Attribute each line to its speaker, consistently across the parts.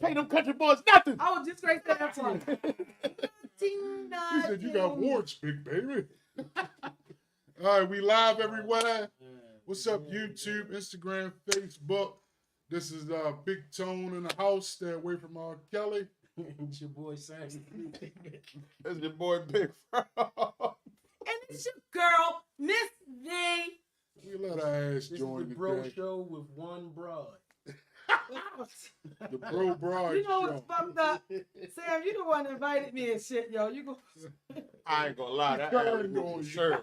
Speaker 1: Pay them country boys nothing.
Speaker 2: I was just great that for
Speaker 3: He said, you got warts, big baby. All right, we live everywhere. What's up, YouTube, Instagram, Facebook? This is Big Tone in the house. Stay away from R. Kelly.
Speaker 4: It's your boy Sam.
Speaker 1: That's your boy Big Fro.
Speaker 2: And it's your girl, Miss V.
Speaker 3: We let our ass
Speaker 4: This
Speaker 3: join
Speaker 4: is the
Speaker 3: the
Speaker 4: bro
Speaker 3: day.
Speaker 4: show with one broad.
Speaker 3: The Bro Broad
Speaker 2: You know
Speaker 3: Show.
Speaker 2: what's fucked up? Sam, you the one that invited me and shit, yo. You go.
Speaker 1: I ain't gonna lie, that
Speaker 3: Trying
Speaker 1: alley
Speaker 3: to
Speaker 1: was
Speaker 3: go.
Speaker 1: absurd.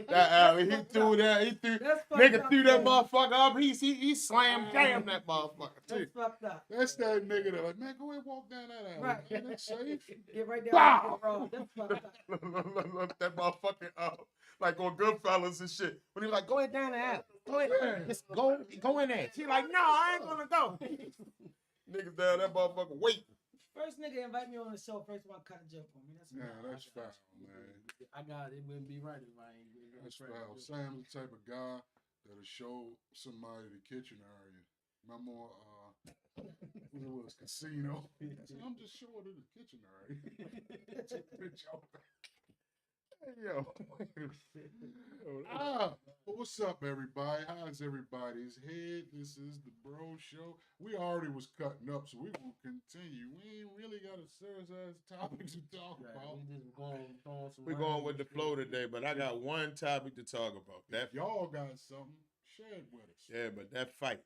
Speaker 1: That alley, he threw that,
Speaker 2: That's fucked
Speaker 1: nigga
Speaker 2: up,
Speaker 1: threw that
Speaker 2: man.
Speaker 1: motherfucker up. He slammed jammed that motherfucker too.
Speaker 2: That's fucked up.
Speaker 3: That's that nigga that like, man, go ahead walk down that alley.
Speaker 2: Right.
Speaker 3: Man, that's safe.
Speaker 2: Get right down
Speaker 3: Wow.
Speaker 2: the road. That's fucked up.
Speaker 1: Look, that motherfucking like on Goodfellas and shit. When he was like, go ahead down the alley. Go ahead. Just go in there. She like, no, I ain't gonna go. Niggas down that motherfucker wait.
Speaker 2: First nigga invite me on the show. First one cut a joke on me. That's
Speaker 3: Yeah, that's foul, man.
Speaker 4: I got it. It wouldn't be right if I ain't.
Speaker 3: That's foul. Sam's the type of guy that'll show somebody the kitchen area. Remember, what it was, Casino. I'm just showing her the kitchen area. Bitch, hey, yo. Well, what's up, everybody? How's everybody's head? This is the Bro Show. We already was cutting up, so we will continue. We ain't really got a serious ass topic to talk about.
Speaker 4: We just going
Speaker 1: We're going with the flow today, but I got one topic to talk about. That
Speaker 3: Y'all got something, share it with us.
Speaker 1: yeah, but that fight.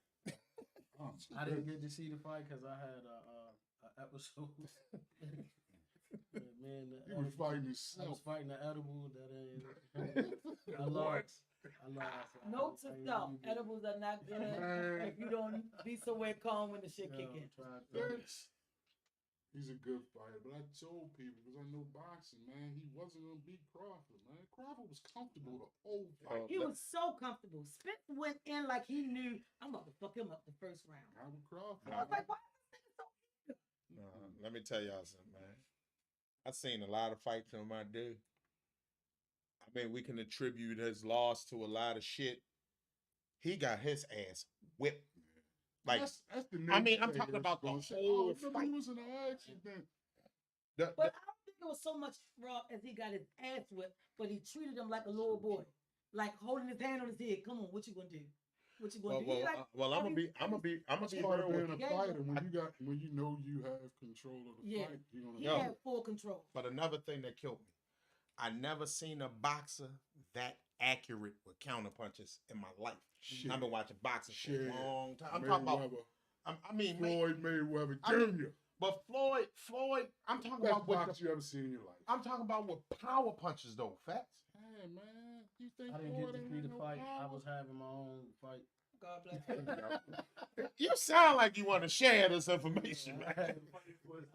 Speaker 4: I didn't get to see the fight because I had a episode. Man,
Speaker 3: You was fighting
Speaker 4: I
Speaker 3: yourself.
Speaker 4: was fighting the edible that ain't. I lost.
Speaker 2: Note to self: edibles are not good if you don't be somewhere calm when the shit kick in.
Speaker 3: He's a good fighter, but I told people, because I know boxing, man, he wasn't going to beat Crawford, man. Crawford was comfortable the whole fight.
Speaker 2: He was so comfortable. Spence went in like he knew I'm about to fuck him up the first round.
Speaker 3: Albert Crawford.
Speaker 2: I was like, why is this nigga so
Speaker 1: Let me tell y'all something, man. I've seen a lot of fights in my day. I mean, we can attribute his loss to a lot of shit. He got his ass whipped. Like,
Speaker 3: that's the
Speaker 1: I mean, I'm
Speaker 3: nigga
Speaker 1: talking
Speaker 3: that's
Speaker 1: about the
Speaker 3: gonna say,
Speaker 1: whole
Speaker 3: remember
Speaker 1: fight.
Speaker 3: he was in an accident.
Speaker 2: But I don't think it was so much raw as he got his ass whipped, but he treated him like a little boy, like holding his hand on his head. Come on, what you gonna do? What you gonna do? He like,
Speaker 1: I'm gonna be
Speaker 3: That's
Speaker 1: real
Speaker 3: part of
Speaker 1: with
Speaker 3: being
Speaker 1: you.
Speaker 3: a fighter. When you know you have control of the
Speaker 2: Yeah.
Speaker 3: fight, you're gonna
Speaker 2: he
Speaker 1: Yo.
Speaker 2: had full control.
Speaker 1: But another thing that killed me, I never seen a boxer that accurate with counter punches in my life.
Speaker 3: Shit.
Speaker 1: I've been watching boxing for
Speaker 3: Shit.
Speaker 1: a long time. I'm talking about.
Speaker 3: Mayweather.
Speaker 1: I mean,
Speaker 3: Floyd Mayweather
Speaker 1: I mean,
Speaker 3: Jr.
Speaker 1: but Floyd. I'm talking
Speaker 3: Best
Speaker 1: about with
Speaker 3: boxer you ever seen in your life.
Speaker 1: I'm talking about with power punches though, Fats.
Speaker 3: Hey man, you think
Speaker 4: I didn't
Speaker 3: Floyd
Speaker 4: get to
Speaker 3: ain't
Speaker 4: see
Speaker 3: had
Speaker 4: the
Speaker 3: no
Speaker 4: fight. I
Speaker 3: power?
Speaker 4: was having my own fight.
Speaker 2: God bless.
Speaker 1: You sound like you want to share this information, man.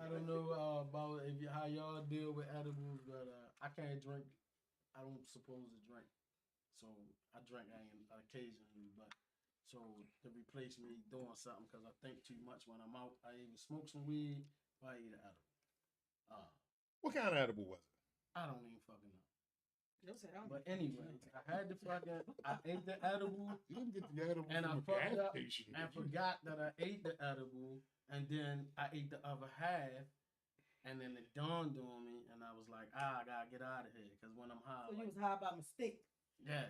Speaker 4: I don't know about how y'all deal with edibles, but I can't drink. I don't suppose to drink, so I drink occasionally. But so to replace me doing something because I think too much when I'm out, I either smoke some weed or I eat an edible.
Speaker 1: What kind of edible was it?
Speaker 4: I don't even fucking know.
Speaker 2: Yo said, I don't
Speaker 4: But
Speaker 2: think-
Speaker 4: anyway, I ate the edible
Speaker 3: You didn't get the edible
Speaker 4: and I
Speaker 3: from a
Speaker 4: fucked
Speaker 3: gas
Speaker 4: up
Speaker 3: station.
Speaker 4: and
Speaker 3: did you?
Speaker 4: forgot that I ate the edible, and then I ate the other half, and then it dawned on me, and I was like, I gotta get out of here, because when I'm high,
Speaker 2: So you
Speaker 4: like,
Speaker 2: was high by mistake.
Speaker 4: yeah.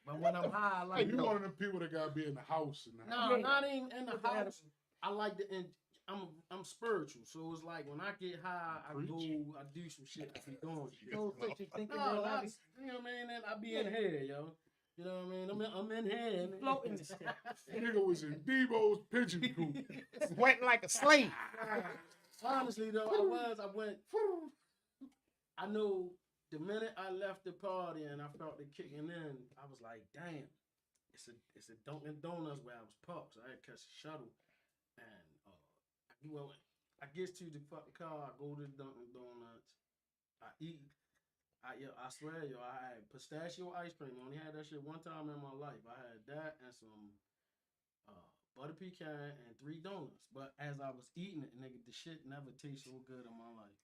Speaker 4: But when I'm high, I
Speaker 3: Hey,
Speaker 4: like
Speaker 3: you one of them people that gotta be in the house and
Speaker 4: no,
Speaker 2: Yeah.
Speaker 4: not even in the
Speaker 2: With the
Speaker 4: house.
Speaker 2: edible.
Speaker 4: I like the. I'm spiritual, so it's like when I get high, I do some shit. I be doing shit.
Speaker 2: So you thinking
Speaker 4: No,
Speaker 2: real
Speaker 4: not,
Speaker 2: heavy.
Speaker 4: you know what I mean? And I be in here, yo. You know what I mean? I'm in here. and-
Speaker 2: Floating and shit.
Speaker 3: That nigga was in Debo's pigeon coop.
Speaker 1: Sweating like a slave.
Speaker 4: Honestly though, I went. I know the minute I left the party and I felt it kicking in, I was like, damn, it's a Dunkin' Donuts where I was parked, so I had to catch a shuttle. And I get to the fucking car, I go to the Dunkin' Donuts, I eat. I swear, I had pistachio ice cream. I only had that shit one time in my life. I had that and some butter pecan and 3 donuts. But as I was eating it, nigga, the shit never tastes so good in my life.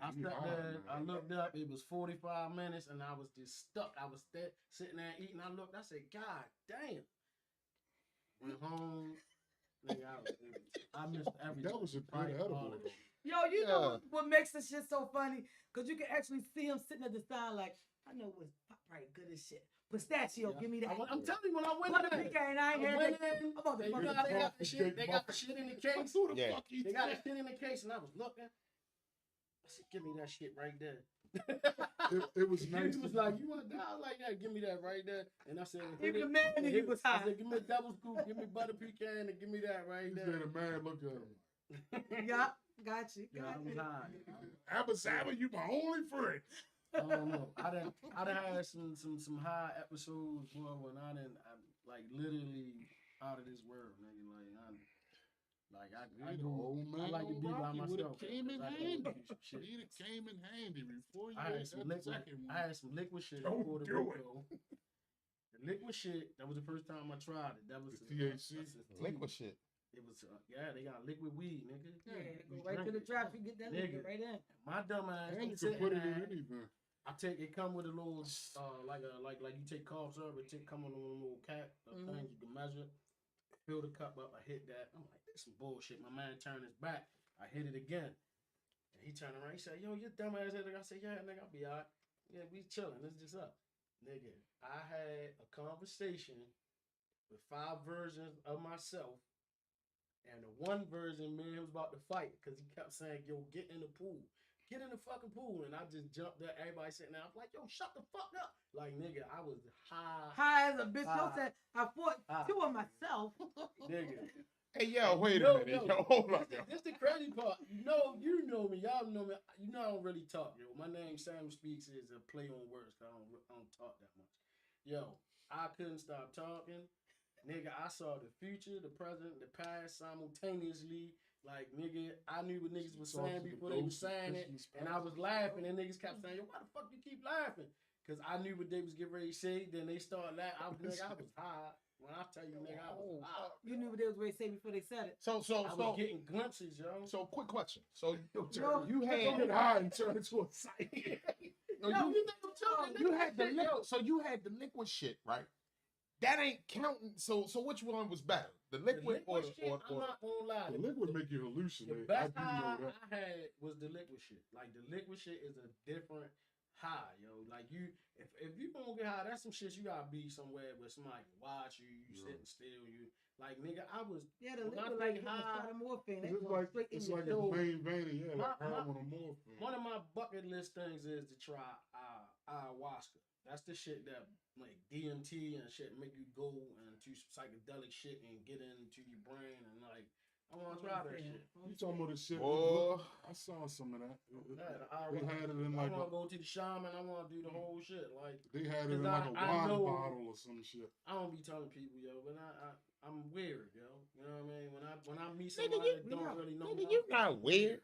Speaker 4: I sat there, I looked up, it was 45 minutes, and I was just stuck. I was there, sitting there eating. I looked, I said, God damn. Went home, Nigga, I missed everything.
Speaker 3: That was a
Speaker 4: Probably
Speaker 3: good edible,
Speaker 4: all of
Speaker 3: though.
Speaker 4: it.
Speaker 2: Yo, you know what makes this shit so funny? Because you can actually see him sitting at the side like, I know what's probably good as shit. Pistachio, give me that.
Speaker 4: I'm telling you, when I went
Speaker 2: Butter
Speaker 4: in,
Speaker 2: pecan, I ain't had that. I'm about to
Speaker 4: they
Speaker 2: fucking
Speaker 4: got the
Speaker 2: say
Speaker 4: shit. They got the shit in the case.
Speaker 3: Who the
Speaker 1: Yeah.
Speaker 3: fuck he
Speaker 4: They got the shit in the case, and I was looking. I said, "Give me that shit right there."
Speaker 3: It was nice.
Speaker 4: He was like, "You want that?" I was like that. Give me that right there. And I said,
Speaker 2: Even the man nigga was
Speaker 4: I
Speaker 2: high.
Speaker 4: said, "Give me a double scoop. Give me butter pecan, and give me that right
Speaker 3: He
Speaker 4: there."
Speaker 3: said a man looked at him.
Speaker 2: Yeah, got you.
Speaker 4: Yeah, I
Speaker 2: Got
Speaker 4: was
Speaker 2: you.
Speaker 4: high.
Speaker 3: Abba Sabba, you my only friend.
Speaker 4: I don't know. I done had some high episodes, boy, when I like literally out of this world, nigga. I
Speaker 3: The
Speaker 4: do.
Speaker 3: old man
Speaker 4: I like to be by
Speaker 3: Rocky would've
Speaker 4: myself.
Speaker 3: came in
Speaker 4: I can
Speaker 3: handy.
Speaker 4: do some shit.
Speaker 3: He came in handy before you
Speaker 4: I
Speaker 3: had
Speaker 4: had some
Speaker 3: that
Speaker 4: liquid.
Speaker 3: second one.
Speaker 4: I had some liquid shit in
Speaker 3: Don't
Speaker 4: Puerto
Speaker 3: do it.
Speaker 4: Rico. The liquid shit. That was the first time I tried it. That was
Speaker 3: The THC?
Speaker 1: Liquid shit.
Speaker 4: It was yeah. They got liquid weed, nigga.
Speaker 2: Yeah,
Speaker 4: You
Speaker 2: go right to
Speaker 4: drink
Speaker 2: the
Speaker 4: it.
Speaker 2: trap, you get that nigga
Speaker 4: Nigga.
Speaker 2: right in.
Speaker 4: My dumb ass.
Speaker 3: And
Speaker 4: I'm
Speaker 3: you can
Speaker 4: sitting
Speaker 3: put it in
Speaker 4: there.
Speaker 3: anything.
Speaker 4: I take it come with a little like you take cough syrup, it come with a little cap thing you can measure. Fill the cup up, I hit that. I'm like, this some bullshit. My man turned his back. I hit it again. And he turned around, he said, "Yo, your dumb ass." I said, "Yeah, nigga, I'll be alright. Yeah, we chilling. It's just up." Nigga, I had a conversation with 5 versions of myself. And the one version, man, was about to fight because he kept saying, "Yo, get in the pool. Get in the fucking pool." And I just jumped there. Everybody sitting there. I'm like, "Yo, shut the fuck up." Like, nigga, I was high.
Speaker 2: High as a bitch. Yo said, I fought
Speaker 4: High.
Speaker 2: 2 of myself.
Speaker 4: Nigga.
Speaker 1: Hey, yo,
Speaker 4: And
Speaker 1: wait
Speaker 4: yo,
Speaker 1: a minute.
Speaker 4: yo,
Speaker 1: Yo, hold up, yo.
Speaker 4: This the crazy part. You know me. Y'all know me. You know I don't really talk, yo. My name, Sam Speaks, is a play on words because I don't talk that much. Yo, I couldn't stop talking. Nigga, I saw the future, the present, the past simultaneously. Like, nigga, I knew what niggas was saying before they was saying it. And I was laughing, and niggas kept saying, "Yo, why the fuck you keep laughing?" Because I knew what they was getting ready to say. Then they started laughing. I was high. When I tell you, nigga, I was high.
Speaker 2: You knew what they was ready to say before they said it.
Speaker 1: So,
Speaker 4: I was getting glimpses, yo.
Speaker 1: so, quick question. So,
Speaker 2: Yo,
Speaker 1: you
Speaker 3: Don't
Speaker 1: had
Speaker 3: get high and turn into a sight.
Speaker 4: Yo, you think I'm talking?
Speaker 1: you had the
Speaker 4: Yo,
Speaker 1: liquid. So you had the liquid shit, right? That ain't counting. So which one was better? The
Speaker 4: the
Speaker 1: liquid, or
Speaker 4: liquid shit, I'm not gonna lie.
Speaker 3: The liquid make you
Speaker 4: The
Speaker 3: hallucinate. I
Speaker 4: best
Speaker 3: do know
Speaker 4: high
Speaker 3: that.
Speaker 4: I had was the liquid shit. Like, the liquid shit is a different high, yo. Like, if you gonna get high, that's some shit you gotta be somewhere where somebody can watch you, sitting still, you. Like, nigga, I was.
Speaker 2: Yeah, the
Speaker 4: when I
Speaker 2: liquid
Speaker 4: say
Speaker 2: like hitting the
Speaker 4: high,
Speaker 2: shot of morphine. That
Speaker 3: It's
Speaker 2: goes
Speaker 3: like
Speaker 2: straight in
Speaker 3: it's
Speaker 2: your
Speaker 3: like
Speaker 2: soul.
Speaker 3: a main vein, yeah, like
Speaker 4: My-
Speaker 3: heroin or morphine.
Speaker 4: one of my bucket list things is to try ayahuasca. That's the shit that like DMT and shit make you go into psychedelic shit and get into your brain and like I want to try that shit.
Speaker 3: You talking about the shit?
Speaker 1: Oh.
Speaker 3: I saw some of that.
Speaker 4: Yeah,
Speaker 3: They had it in
Speaker 4: I
Speaker 3: like
Speaker 4: want to
Speaker 3: a,
Speaker 4: go to the shaman. I want to do the whole shit. Like,
Speaker 3: they had it in
Speaker 4: 'cause
Speaker 3: like a
Speaker 4: I
Speaker 3: wine
Speaker 4: know-
Speaker 3: bottle or some shit.
Speaker 4: I don't be telling people, yo, but I'm weird, yo. You know what I mean? When I meet
Speaker 1: Nigga,
Speaker 4: somebody
Speaker 1: you-
Speaker 4: that don't really know
Speaker 1: nigga,
Speaker 4: me,
Speaker 1: you not weird.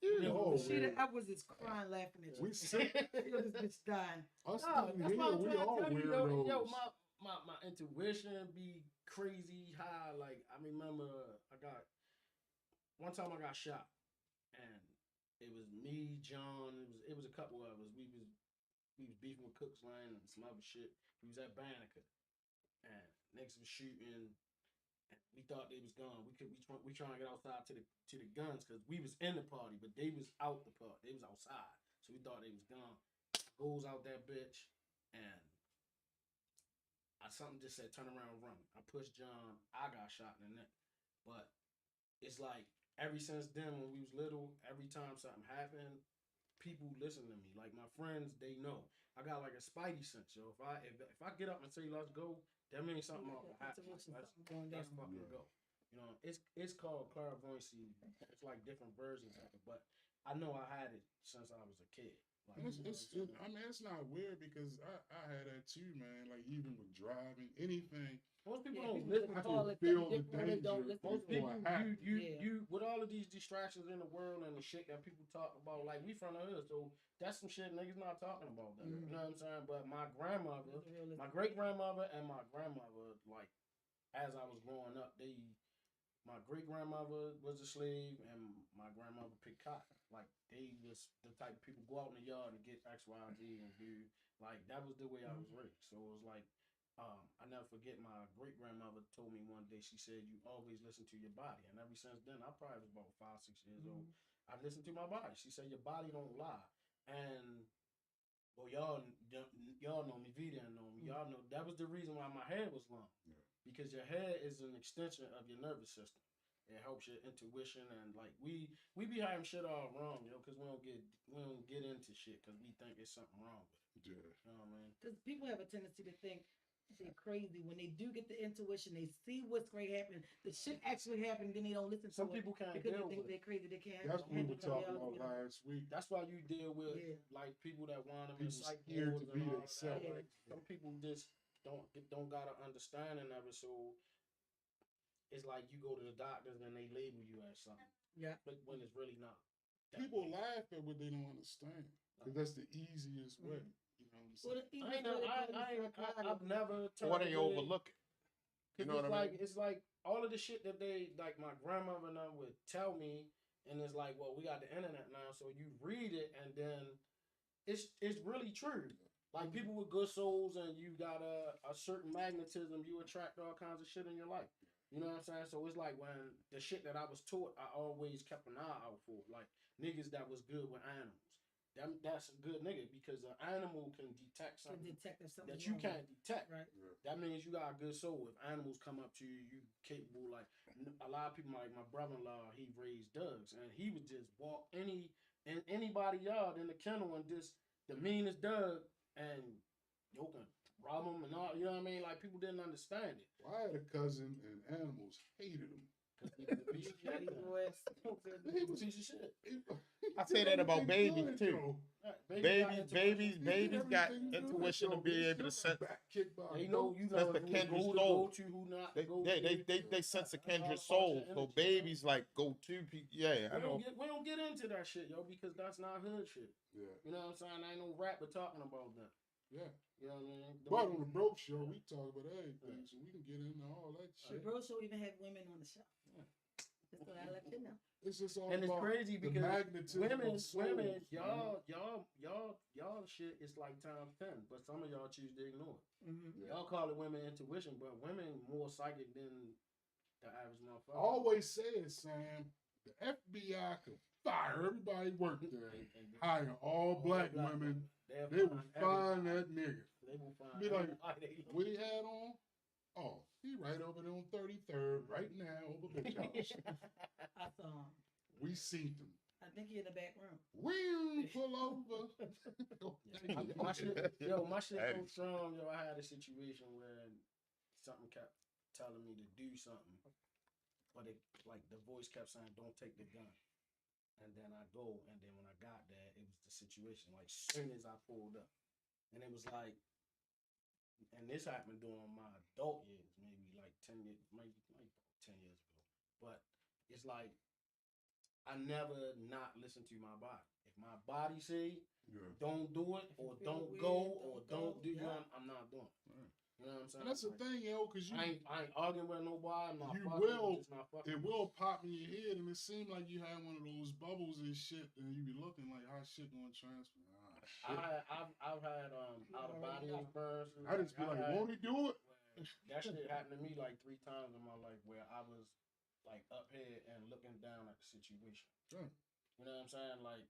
Speaker 3: You
Speaker 4: Yeah,
Speaker 3: all
Speaker 2: She
Speaker 3: weird.
Speaker 2: I was just crying laughing at you.
Speaker 3: We sick.
Speaker 2: Yo, this bitch dying.
Speaker 3: Us
Speaker 4: Nah,
Speaker 3: sitting
Speaker 4: that's
Speaker 3: here,
Speaker 4: why I'm
Speaker 3: we
Speaker 4: trying to
Speaker 3: all
Speaker 4: tell you,
Speaker 3: weirdos.
Speaker 4: yo, my intuition be crazy high. Like, I remember one time I got shot, and it was me, John. It was a couple of us. We was beefing with Cook's Lane and some other shit. We was at Banneker, and niggas was shooting. And we thought they was gone. We trying to get outside to the guns because we was in the party, but they was out the party. They was outside, so we thought they was gone. Goes out that bitch, and something just said turn around, run. I pushed John. I got shot in the neck, but it's like ever since then when we was little, every time something happened, people listen to me. Like my friends, they know. I got like a spidey sense, yo. If I get up and say let's go, that means something will happen. Let's fucking go. You know, it's called clairvoyancy. It's like different versions of it, but I know I had it since I was a kid. Like,
Speaker 3: I mean, it's not weird because I had that too, man. Like even with driving, anything.
Speaker 4: Most people
Speaker 2: Yeah,
Speaker 4: don't
Speaker 2: people
Speaker 4: listen
Speaker 2: just
Speaker 4: to
Speaker 2: call
Speaker 4: it.
Speaker 2: it
Speaker 3: feel the
Speaker 2: different. They don't
Speaker 3: danger
Speaker 2: listen
Speaker 4: Most
Speaker 2: to
Speaker 4: people,
Speaker 2: it.
Speaker 4: you, with all of these distractions in the world and the shit that people talk about, like we from the hood, so that's some shit niggas not talking about. That, You know what I'm saying? But my grandmother, my great grandmother, and my grandmother, like as I was growing up, my great grandmother was a slave, and my grandmother picked cotton. Like they was the type of people go out in the yard and get X, Y, Z, and do like that was the way I was raised. So it was like I never forget my great grandmother told me one day. She said, "You always listen to your body," and ever since then, I probably was about 5, 6 years old. I listened to my body. She said, "Your body don't lie," and well, y'all know me. V didn't know me. Y'all know that was the reason why my hair was long, because your hair is an extension of your nervous system. It helps your intuition and like we be having shit all wrong, yo, because we don't get into shit because we think it's something wrong with it.
Speaker 3: Yeah.
Speaker 4: You know what I mean?
Speaker 2: Because people have a tendency to think they're crazy when they do get the intuition. They see what's great happening. The shit actually happened, then they don't listen to
Speaker 4: Some
Speaker 2: it
Speaker 4: people can't
Speaker 2: because they
Speaker 4: deal
Speaker 2: think
Speaker 4: with it.
Speaker 2: they're crazy. They can't.
Speaker 3: That's what we
Speaker 2: handle
Speaker 3: were talking
Speaker 2: reality.
Speaker 3: about last week.
Speaker 4: That's why you deal with
Speaker 2: Yeah.
Speaker 4: like people that want them
Speaker 3: People
Speaker 4: in psych
Speaker 3: scared to
Speaker 4: wards
Speaker 3: be
Speaker 4: and all of
Speaker 3: themselves.
Speaker 4: that. Like, some people just don't got an understanding of it, so it's like you go to the doctors and they label you as something.
Speaker 2: Yeah.
Speaker 4: But when it's really not.
Speaker 3: People laugh at what they don't understand because that's the easiest way. You know what I'm
Speaker 2: Well,
Speaker 3: saying?
Speaker 2: the easiest way to call it
Speaker 4: I've never
Speaker 1: Or they
Speaker 4: turned with it.
Speaker 1: overlook it. You know
Speaker 4: It's
Speaker 1: what I
Speaker 4: like
Speaker 1: mean?
Speaker 4: it's like all of the shit that they like my grandmother and them would tell me, and it's like, well, we got the internet now, so you read it, and then it's really true. Like people with good souls, and you got a certain magnetism, you attract all kinds of shit in your life. You know what I'm saying? So it's like when the shit that I was taught, I always kept an eye out for. Like niggas that was good with animals. That's a good nigga because an animal can detect
Speaker 2: can
Speaker 4: something
Speaker 2: detect if something
Speaker 4: that you can't detect.
Speaker 2: Right.
Speaker 4: That means you got a good soul. If animals come up to you, you capable. Like a lot of people, like my brother-in-law, he raised dogs, and he would just walk in anybody yard in the kennel and just the meanest dog, and you can rob them and all. You know what I mean? Like people didn't understand it.
Speaker 3: Well, I had a cousin and animals hated him.
Speaker 4: He was a piece of shit. He was a piece of shit.
Speaker 1: I say that about babies too. Babies got intuition to be able to sense.
Speaker 4: They know you
Speaker 1: That's the
Speaker 4: who
Speaker 1: kindred
Speaker 4: to
Speaker 1: soul.
Speaker 4: go to, who not to go to.
Speaker 1: They sense a kindred soul. So babies like go to people. Yeah, I know.
Speaker 4: We don't get into that shit, yo, because that's not hood shit.
Speaker 3: Yeah.
Speaker 4: You know what I'm saying? I ain't no rapper talking about that.
Speaker 3: Yeah.
Speaker 4: You know what I mean?
Speaker 3: But on the Bro Show, we talk about everything, so we can get into all that
Speaker 2: The
Speaker 3: shit.
Speaker 2: Bro Show even had women on the show. Just so I let you know.
Speaker 3: It's just all
Speaker 4: And it's
Speaker 3: about
Speaker 4: crazy
Speaker 3: the
Speaker 4: because
Speaker 3: magnetism
Speaker 4: women,
Speaker 3: of souls,
Speaker 4: y'all shit is like times 10, but some of y'all choose to ignore it.
Speaker 2: Mm-hmm.
Speaker 4: Y'all call it women intuition, but women more psychic than the average
Speaker 3: I
Speaker 4: motherfucker.
Speaker 3: always said, Sam, the FBI could fire everybody work there, hire all black women. They will find that nigga.
Speaker 4: They will find
Speaker 3: Be like,
Speaker 4: everybody.
Speaker 3: what he had on? Oh, he right over there on 33rd, right now, over the house.
Speaker 2: I saw him.
Speaker 3: We seen him.
Speaker 2: I think he in the back room.
Speaker 3: We pull over.
Speaker 4: My shit so strong, yo. I had a situation where something kept telling me to do something, but it like the voice kept saying, "Don't take the gun." And then I go, and then when I got there, it was the situation. Like soon as I pulled up, and it was like, and this happened during my adult years, maybe like 10 years, maybe 10 years ago. But it's like I never not listen to my body. If my body say don't do it or don't go or don't do it, I'm not doing it. You know what I'm saying?
Speaker 3: And that's the thing, yo, because
Speaker 4: I ain't arguing with nobody. I'm not
Speaker 3: you
Speaker 4: fucking,
Speaker 3: will,
Speaker 4: just not fucking.
Speaker 3: it will pop in your head, and it seemed like you had one of those bubbles and shit, and you be looking like, how shit gonna transfer?
Speaker 4: I've had out of body experiences.
Speaker 3: I just be like, won't he do it?
Speaker 4: That shit happened to me like 3 times in my life where I was like up here and looking down at the situation.
Speaker 3: Sure.
Speaker 4: You know what I'm saying? Like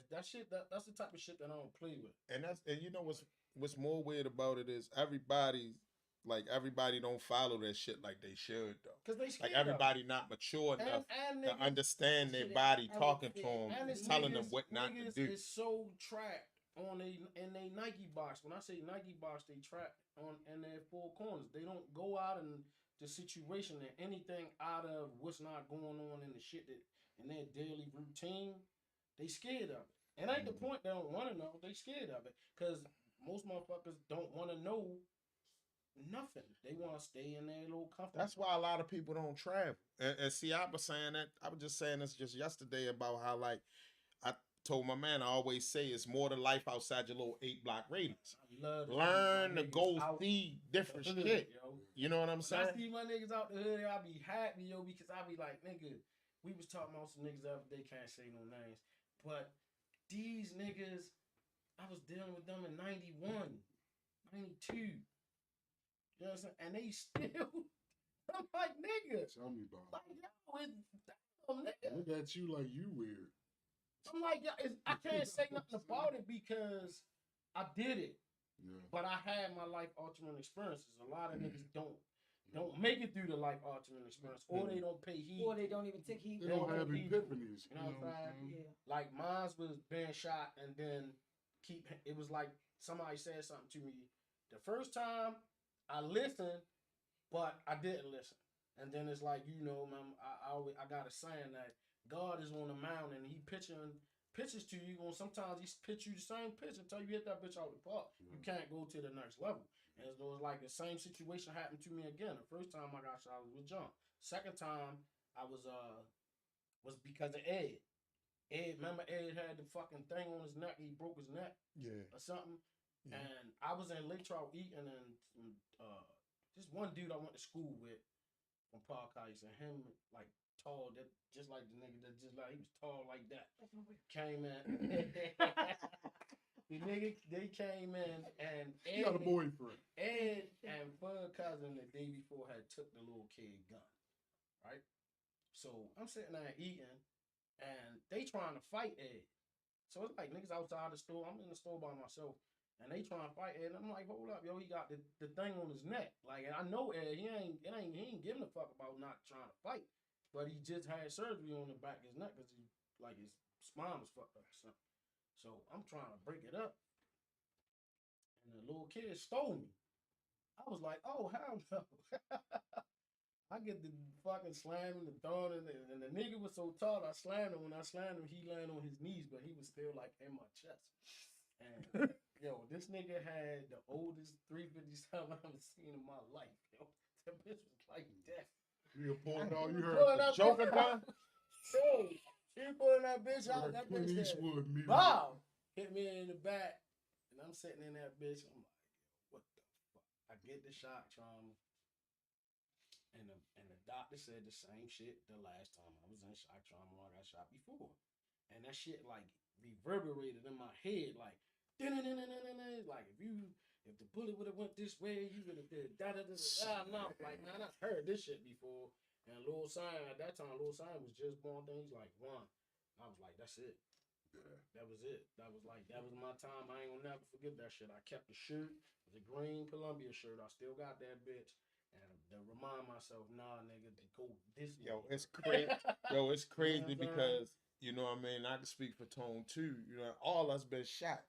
Speaker 4: that shit. That's the type of shit that I don't play with.
Speaker 1: And you know what's more weird about it is everybody don't follow that shit like they should though.
Speaker 4: Cause they scared
Speaker 1: like everybody not mature enough
Speaker 4: and
Speaker 1: to
Speaker 4: niggas,
Speaker 1: understand their body talking to them,
Speaker 4: and
Speaker 1: telling them what not to do.
Speaker 4: Is so trapped on in they Nike box. When I say Nike box, they trapped on in their 4 corners. They don't go out in the situation and anything out of what's not going on in the shit that in their daily routine. They scared of it. And ain't the point they don't want to know. They scared of it because most motherfuckers don't want to know nothing. They want to stay in their little comfort.
Speaker 1: That's why a lot of people don't travel. And see, I was saying that. I was just saying this just yesterday about how like I told my man, I always say it's more to life outside your little 8-block radius. Learn to go see different shit. Yo. You know what I'm saying?
Speaker 4: I see my niggas out the hood, I be happy, yo, because I be like, nigga, we was talking about some niggas the other day, can't say no names, but these niggas, I was dealing with them in 91, 92. You know what I'm saying? And they still, I'm like, nigga,
Speaker 3: Tell me about
Speaker 4: like, yo, it's damn,
Speaker 3: it.
Speaker 4: nigga.
Speaker 3: Look at you like you weird.
Speaker 4: I'm like, yo, I can't say nothing about it because I did it.
Speaker 3: Yeah.
Speaker 4: But I had my life altering experiences. A lot of niggas don't make it through the life altering experience, or they don't pay heed.
Speaker 2: Or they don't even take heed.
Speaker 3: They don't have
Speaker 4: heed.
Speaker 3: epiphanies.
Speaker 4: You know what I'm saying?
Speaker 2: Yeah.
Speaker 4: Like mine was being shot, and then it was like somebody said something to me. The first time I listened, but I didn't listen. And then it's like, you know, man, I got a saying that God is on the mountain and he pitches to you. Sometimes he pitch you the same pitch until you hit that bitch out the park. You can't go to the next level. And it was like the same situation happened to me again. The first time I got shot was with John. Second time I was because of Ed. Remember Ed had the fucking thing on his neck. He broke his neck or something. Yeah. And I was in Lake Trout eating, and this one dude I went to school with from Park Heights, and him like tall, that just like the nigga that just like he was tall like that. Came in. The nigga, they came in, and
Speaker 3: Ed, got a boyfriend.
Speaker 4: Ed and Bud Cousin the day before had took the little kid gun, right? So I'm sitting there eating, and they trying to fight Ed. So it's like niggas outside the store. I'm in the store by myself, and they trying to fight Ed. And I'm like, hold up, yo, he got the thing on his neck. Like, and I know Ed, he ain't giving a fuck about not trying to fight, but he just had surgery on the back of his neck because his spine was fucked up or something. So I'm trying to break it up, and the little kid stole me. I was like, oh, hell no. I get the fucking slamming, the throwing, and the nigga was so tall, I slammed him. When I slammed him, he landed on his knees, but he was still like in my chest. And yo, this nigga had the oldest 357 I've ever seen in my life. Yo, that bitch was like that.
Speaker 3: You pulled out, you heard the
Speaker 4: Joker time? He pulling that bitch out. That bitch said, "Bow!" Hit me in the back, and I'm sitting in that bitch. I'm like, what the fuck? I get the shock trauma, and the doctor said the same shit the last time I was in shock trauma when I got shot before, and that shit like reverberated in my head like, like if the bullet would have went this way, you would have did da. No, like man, I heard this shit before. And Lil Sign, at that time, Lil Sign was just born. Things like one. I was like, that's it. Yeah. That was it. That was my time. I ain't gonna never forget that shit. I kept the shirt, the green Columbia shirt. I still got that bitch. And to remind myself, nah, nigga, to go this way.
Speaker 1: Yo, it's crazy. It's crazy because, you know what I mean? I can speak for Tone too. You know, all us been shot.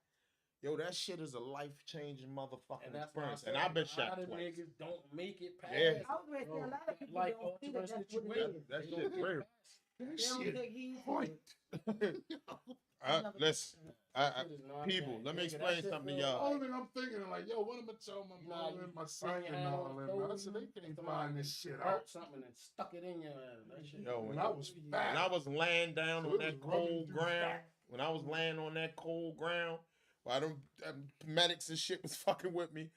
Speaker 1: Yo, that shit is a life-changing motherfucking experience. And I've been shot twice.
Speaker 4: A lot of niggas don't make it past.
Speaker 2: Yeah. I was going to say, a lot of people
Speaker 4: like
Speaker 2: don't see that's what it is.
Speaker 1: That shit real.
Speaker 3: That shit
Speaker 1: listen, people, let me explain something to y'all.
Speaker 3: Only thing I'm thinking, like, yo, what am I telling my mom and my son and all that? I said, they can't find this shit out.
Speaker 4: Something and stuck it in your ass. That shit.
Speaker 1: Yo, when I was laying down on that cold ground, while them medics and shit was fucking with me,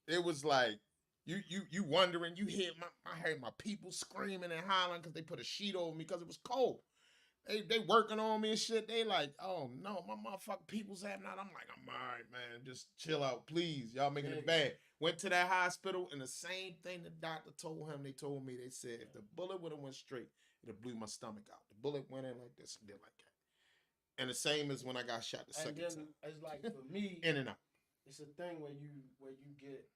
Speaker 1: it was like you wondering. I heard my people screaming and hollering because they put a sheet over me because it was cold. They working on me and shit. They like, oh no, my motherfucking people's having out. I'm like, I'm all right, man. Just chill out, please. Y'all making it bad. Went to that hospital and the same thing the doctor told him. They told me. They said if the bullet would have went straight, it'd have blew my stomach out. The bullet went in like this and did like that. And the same as when I got shot the second time.
Speaker 4: It's like for me,
Speaker 1: in and out.
Speaker 4: It's a thing where you get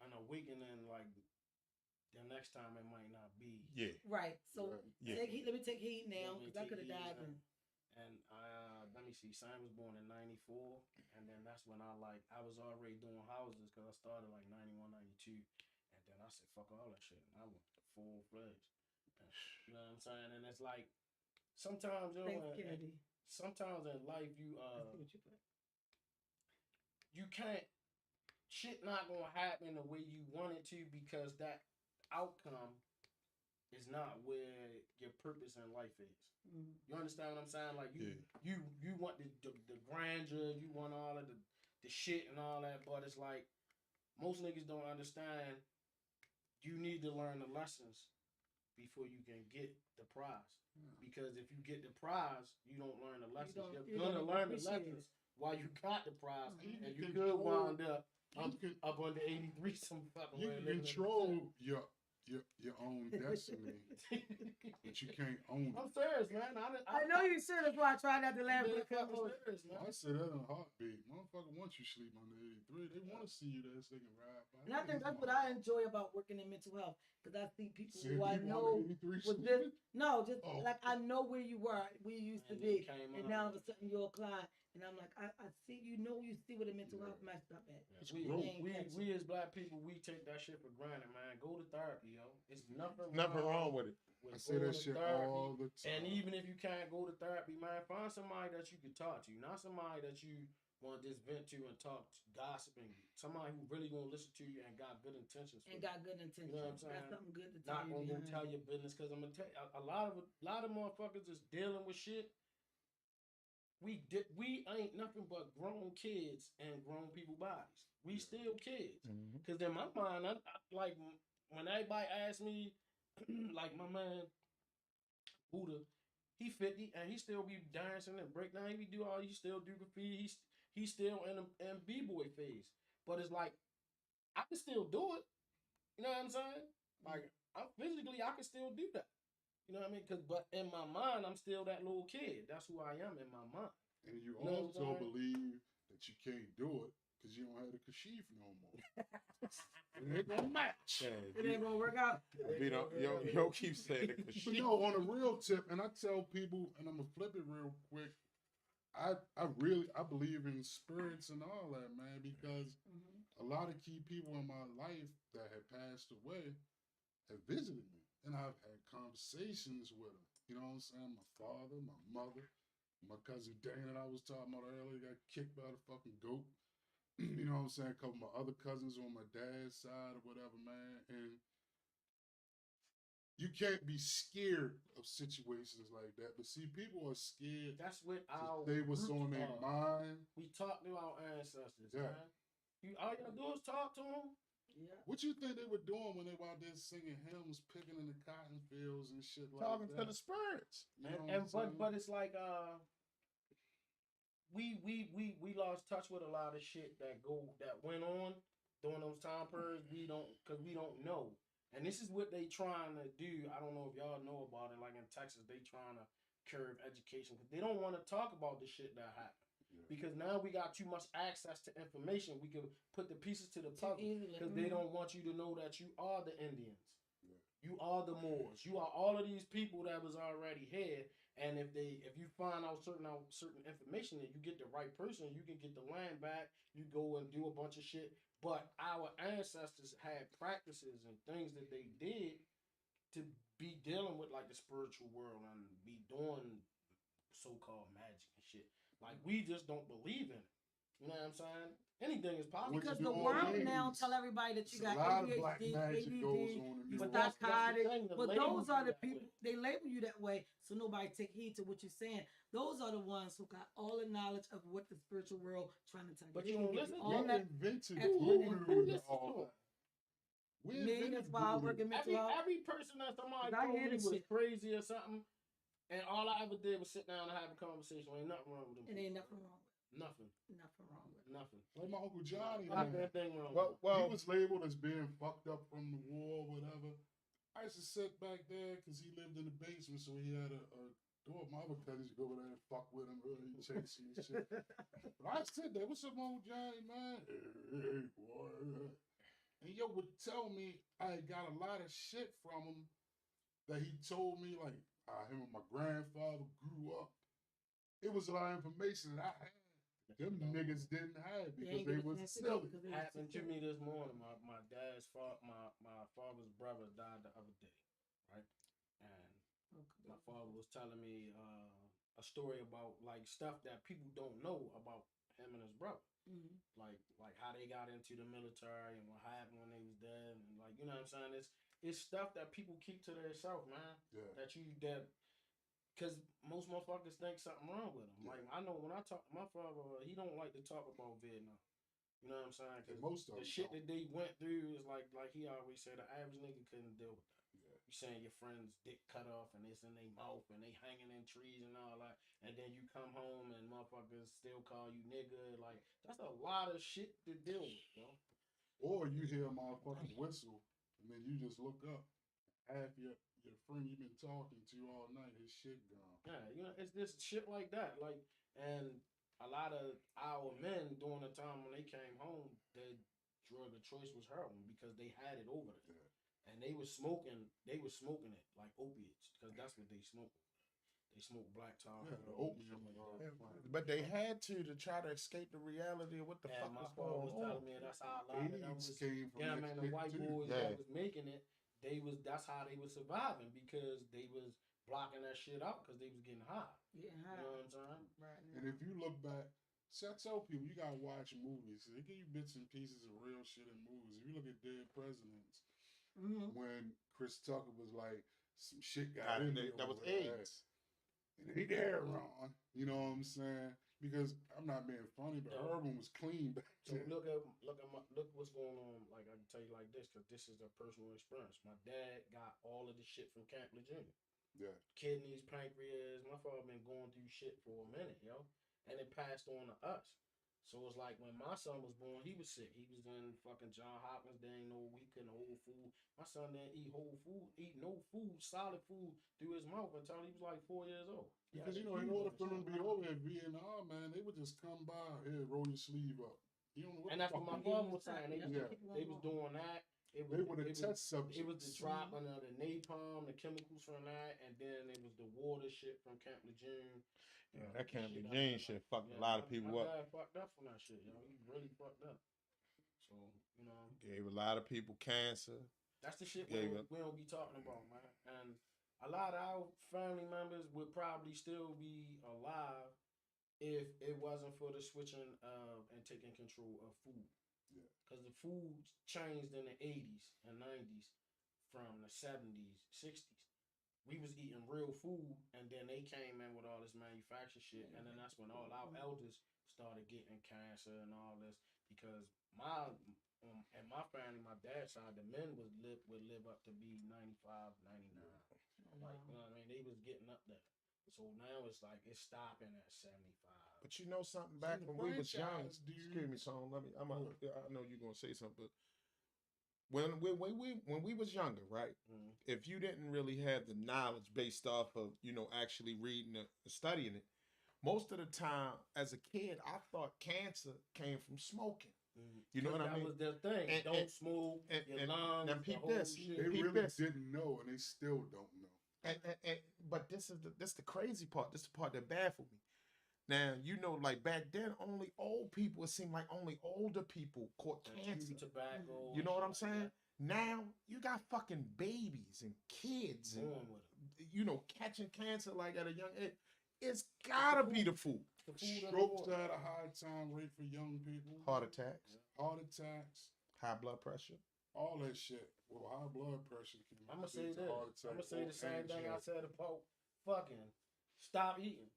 Speaker 4: an awakening like the next time it might not be.
Speaker 2: Yeah. Right. So let me take heat now because I could have died then.
Speaker 4: And let me see. Sam was born in '94, and then that's when I was already doing houses because I started like '91, '92, and then I said fuck all that shit, and I went full fledged. You know what I'm saying? And it's like. Sometimes, sometimes in life you can't. Shit not gonna happen the way you want it to because that outcome is not where your purpose in life is. Mm-hmm. You understand what I'm saying? Like you want the grandeur, you want all of the shit and all that, but it's like most niggas don't understand. You need to learn the lessons before you can get the prize. Because if you get the prize, you don't learn the lessons. You're gonna learn the lessons while you got the prize, and you could wind up I'm up on the 83 some fucking
Speaker 3: You
Speaker 4: way.
Speaker 3: can
Speaker 4: living in the
Speaker 3: control your own destiny, but you can't own
Speaker 4: I'm
Speaker 3: it.
Speaker 4: serious, man.
Speaker 2: I know you should. That's why I tried not to laugh.
Speaker 4: I'm
Speaker 2: But I
Speaker 4: fucking serious, man.
Speaker 3: I say that in a heartbeat. Motherfucker, once you sleep on the 83, they want to see you there so they can ride by.
Speaker 2: And I think that's what I enjoy about working in mental health, because I see people
Speaker 3: See
Speaker 2: who I
Speaker 3: people
Speaker 2: know
Speaker 3: on the 83
Speaker 2: was
Speaker 3: sleeping?
Speaker 2: just just
Speaker 3: Oh.
Speaker 2: like I know where you were, where you used to
Speaker 4: And you
Speaker 2: be,
Speaker 4: came
Speaker 2: and
Speaker 4: up.
Speaker 2: now all of a sudden you're a client, and I'm like, I see you see where the mental
Speaker 3: Yeah.
Speaker 2: health messed up at.
Speaker 3: It's
Speaker 4: We,
Speaker 3: growth.
Speaker 4: we as black people, we take that shit for granted, man. Go to therapy, yo. It's nothing
Speaker 1: wrong with it.
Speaker 3: I say that
Speaker 4: going to
Speaker 3: shit
Speaker 4: therapy.
Speaker 3: all the time.
Speaker 4: And even if you can't go to therapy, man, find somebody that you can talk to. Not somebody that you want to just vent to and talk to, gossiping. Somebody who really gonna listen to you and got good intentions.
Speaker 2: And got good intentions.
Speaker 4: You know what I'm saying?
Speaker 2: Got something good to tell
Speaker 4: Not
Speaker 2: you.
Speaker 4: gonna go
Speaker 2: behind
Speaker 4: tell
Speaker 2: it.
Speaker 4: your business, because I'm gonna tell you, a lot of motherfuckers is dealing with shit. We ain't nothing but grown kids and grown people bodies. We still kids. Cause in my mind, I like when everybody asks me, like my man Buddha, he 50 and he still be dancing and breakdown. He do all. He still do graffiti. He's still in b-boy phase. But it's like I can still do it. You know what I'm saying? Like I can still do that. You know what I mean? But in my mind, I'm still that little kid. That's who I am in my mind.
Speaker 3: And you
Speaker 4: You know what
Speaker 3: also
Speaker 4: I'm saying?
Speaker 3: believe that you can't do it because you don't have the kashif no more. It ain't gonna match.
Speaker 2: It ain't gonna work out.
Speaker 1: Yo keep saying it because
Speaker 3: But no, on a real tip, and I tell people, and I'm gonna flip it real quick. I believe in spirits and all that, man, because a lot of key people in my life that have passed away have visited me, and I've had conversations with them. You know what I'm saying? My father, my mother, my cousin Dana that I was talking about earlier got kicked by the fucking goat. You know what I'm saying? A couple of my other cousins on my dad's side or whatever, man. And you can't be scared of situations like that. But see, people are scared
Speaker 4: That's what
Speaker 3: to
Speaker 4: our
Speaker 3: say what's
Speaker 4: roots
Speaker 3: on their
Speaker 4: are.
Speaker 3: mind.
Speaker 4: We talk to our ancestors,
Speaker 3: Yeah.
Speaker 4: man. All you gotta do is talk to them.
Speaker 2: Yeah.
Speaker 3: What you think they were doing when they were out there singing hymns, picking in the cotton fields and shit like
Speaker 1: talking
Speaker 3: that?
Speaker 1: to the spirits.
Speaker 3: You know what I'm saying?
Speaker 4: But it's like we lost touch with a lot of shit that went on during those time periods. We don't know. And this is what they trying to do. I don't know if y'all know about it. Like in Texas, they trying to curb education because they don't want to talk about the shit that happened. Yeah. Because now we got too much access to information. We can put the pieces to the puzzle because they don't want you to know that you are the Indians. Yeah. You are the Moors. You are all of these people that was already here. And if you find out certain information, that you get the right person, you can get the land back. You go and do a bunch of shit. But our ancestors had practices and things that they did to be dealing with like the spiritual world and be doing so-called magic and shit. Like we just don't believe in it. You know what I'm saying? Anything is possible.
Speaker 2: Because the world now tell everybody that you got ADHD, ADD, psychotic. But those are the people, they label you that way so nobody take heed to what you're saying. Those are the ones who got all the knowledge of what the spiritual world trying to tell you.
Speaker 4: But you don't listen.
Speaker 3: All that invented
Speaker 4: who listens to it?
Speaker 3: Me,
Speaker 2: that's why I work in mental health.
Speaker 4: Every person that somebody told me was crazy or something, and all I ever did was sit down and have a conversation. Ain't nothing wrong with them.
Speaker 2: It ain't nothing wrong with it.
Speaker 4: Nothing.
Speaker 2: Nothing wrong with it.
Speaker 4: Nothing.
Speaker 3: Like my Uncle Johnny,
Speaker 4: Nothing wrong.
Speaker 3: Well, he was labeled as being fucked up from the war, whatever. I used to sit back there because he lived in the basement, so he had a door. My other cousins go over there and fuck with him, really chase him and shit. But I sit there, what's up, Uncle Johnny, man? Hey, boy. And yo would tell me I got a lot of shit from him that he told me, like, him and my grandfather grew up. It was a lot of information that I had. Them niggas didn't have because they was silly.
Speaker 4: Happened to me this morning. My dad's my father's brother died the other day, right? And my father was telling me a story about like stuff that people don't know about him and his brother. Mm-hmm. Like how they got into the military and what happened when they was dead, and like you know what I'm saying. It's stuff that people keep to themselves, man. Yeah. Because most motherfuckers think something wrong with them. Yeah. Like I know when I talk to my father, he don't like to talk about Vietnam. You know what I'm saying? Because most of the shit that they went through is like he always said, the average nigga couldn't deal with that. Yeah. you saying your friend's dick cut off and it's in their mouth and they hanging in trees and all that, and then you come home and motherfuckers still call you nigga. Like that's a lot of shit to deal with, yo.
Speaker 3: Or you hear a motherfucking whistle, and then you just look up. Half your friend you've been talking to all night, his shit gone.
Speaker 4: Yeah, you know, it's just shit like that. Like, and a lot of our men during the time when they came home, their drug of choice was heroin because they had it over there.
Speaker 3: Yeah.
Speaker 4: And they was smoking it like opiates because that's what they smoke. They smoke black tar.
Speaker 3: Yeah, the opium and all that.
Speaker 1: But they had to try to escape the reality of what the fuck
Speaker 4: my
Speaker 1: was
Speaker 4: father
Speaker 1: going
Speaker 4: was
Speaker 1: on.
Speaker 4: telling me that's how a lot of them
Speaker 3: AIDS
Speaker 4: was.
Speaker 3: came from
Speaker 4: Yeah,
Speaker 3: that
Speaker 4: man, the
Speaker 3: shit,
Speaker 4: white
Speaker 3: too.
Speaker 4: boys
Speaker 1: Yeah.
Speaker 4: that was making it, that's how they was surviving because they was blocking that shit out because they was getting high.
Speaker 2: Getting
Speaker 4: You
Speaker 2: high.
Speaker 4: know what I'm saying?
Speaker 2: Right now.
Speaker 3: And if you look back, see, I tell people you gotta watch movies. They give you bits and pieces of real shit in movies. If you look at Dead Presidents, when Chris Tucker was like, some shit got in me.
Speaker 1: That was
Speaker 3: over there.
Speaker 1: AIDS.
Speaker 3: And he there, Ron. You know what I'm saying? Because I'm not being funny, but
Speaker 4: Yeah.
Speaker 3: Urban was clean back
Speaker 4: So
Speaker 3: then.
Speaker 4: look what's going on. Like I can tell you like this because this is a personal experience. My dad got all of the shit from Camp Virginia.
Speaker 3: Yeah.
Speaker 4: Kidneys, pancreas. My father been going through shit for a minute, yo, and it passed on to us. So it's like when my son was born, he was sick. He was in fucking John Hopkins. They ain't no he couldn't hold food. My son didn't eat no food, solid food through his mouth until he was like 4 years old.
Speaker 3: Because, you know, in order for them to be over at Vietnam, man, they would just come by, here, roll your sleeve up. You don't know what
Speaker 4: And that's what my father was saying. They was doing that.
Speaker 3: They were the test subjects.
Speaker 4: It was the dropping of the napalm, the chemicals from that, and then it was the water shit from Camp Lejeune.
Speaker 1: Yeah, that Camp Lejeune shit fucked a lot of people up.
Speaker 4: My dad fucked up from that shit, yo. He really fucked up. So, you know.
Speaker 1: Gave a lot of people cancer.
Speaker 4: That's the shit we don't be talking about, man. And a lot of our family members would probably still be alive if it wasn't for the switching of and taking control of food.
Speaker 3: Yeah.
Speaker 4: Because the food changed in the 80s and 90s from the 70s, 60s. We was eating real food, and then they came in with all this manufactured shit, and then that's when all our elders started getting cancer and all this. Because and my family, my dad's side, the men would live up to be 95, 99. Like, you know what I mean? They was getting up there. So now it's like it's stopping at 75.
Speaker 1: But you know something, back when we was young. Excuse me, Tom. I know you're gonna say something, but when we was younger, right?
Speaker 4: Mm-hmm.
Speaker 1: If you didn't really have the knowledge based off of actually reading and studying it, most of the time as a kid, I thought cancer came from smoking.
Speaker 4: Mm-hmm.
Speaker 1: You know what I mean?
Speaker 4: That was their thing. Don't smoke. Your lungs.
Speaker 1: Now peep this.
Speaker 3: They really didn't know, and they still don't know.
Speaker 1: But this is the crazy part. This is the part that baffled me. Now, like back then, only old people, it seemed like only older people caught cancer.
Speaker 4: Tobacco.
Speaker 1: You know what I'm saying? Now, you got fucking babies and kids and, catching cancer like at a young age. It's gotta be the food.
Speaker 3: Strokes at a high time rate for young people.
Speaker 1: Heart attacks.
Speaker 3: High
Speaker 1: blood pressure.
Speaker 3: All that shit. Well, high blood pressure can
Speaker 4: I'm gonna say
Speaker 3: lead to
Speaker 4: this.
Speaker 3: heart attack.
Speaker 4: I'm gonna say the same thing I said about fucking stop eating.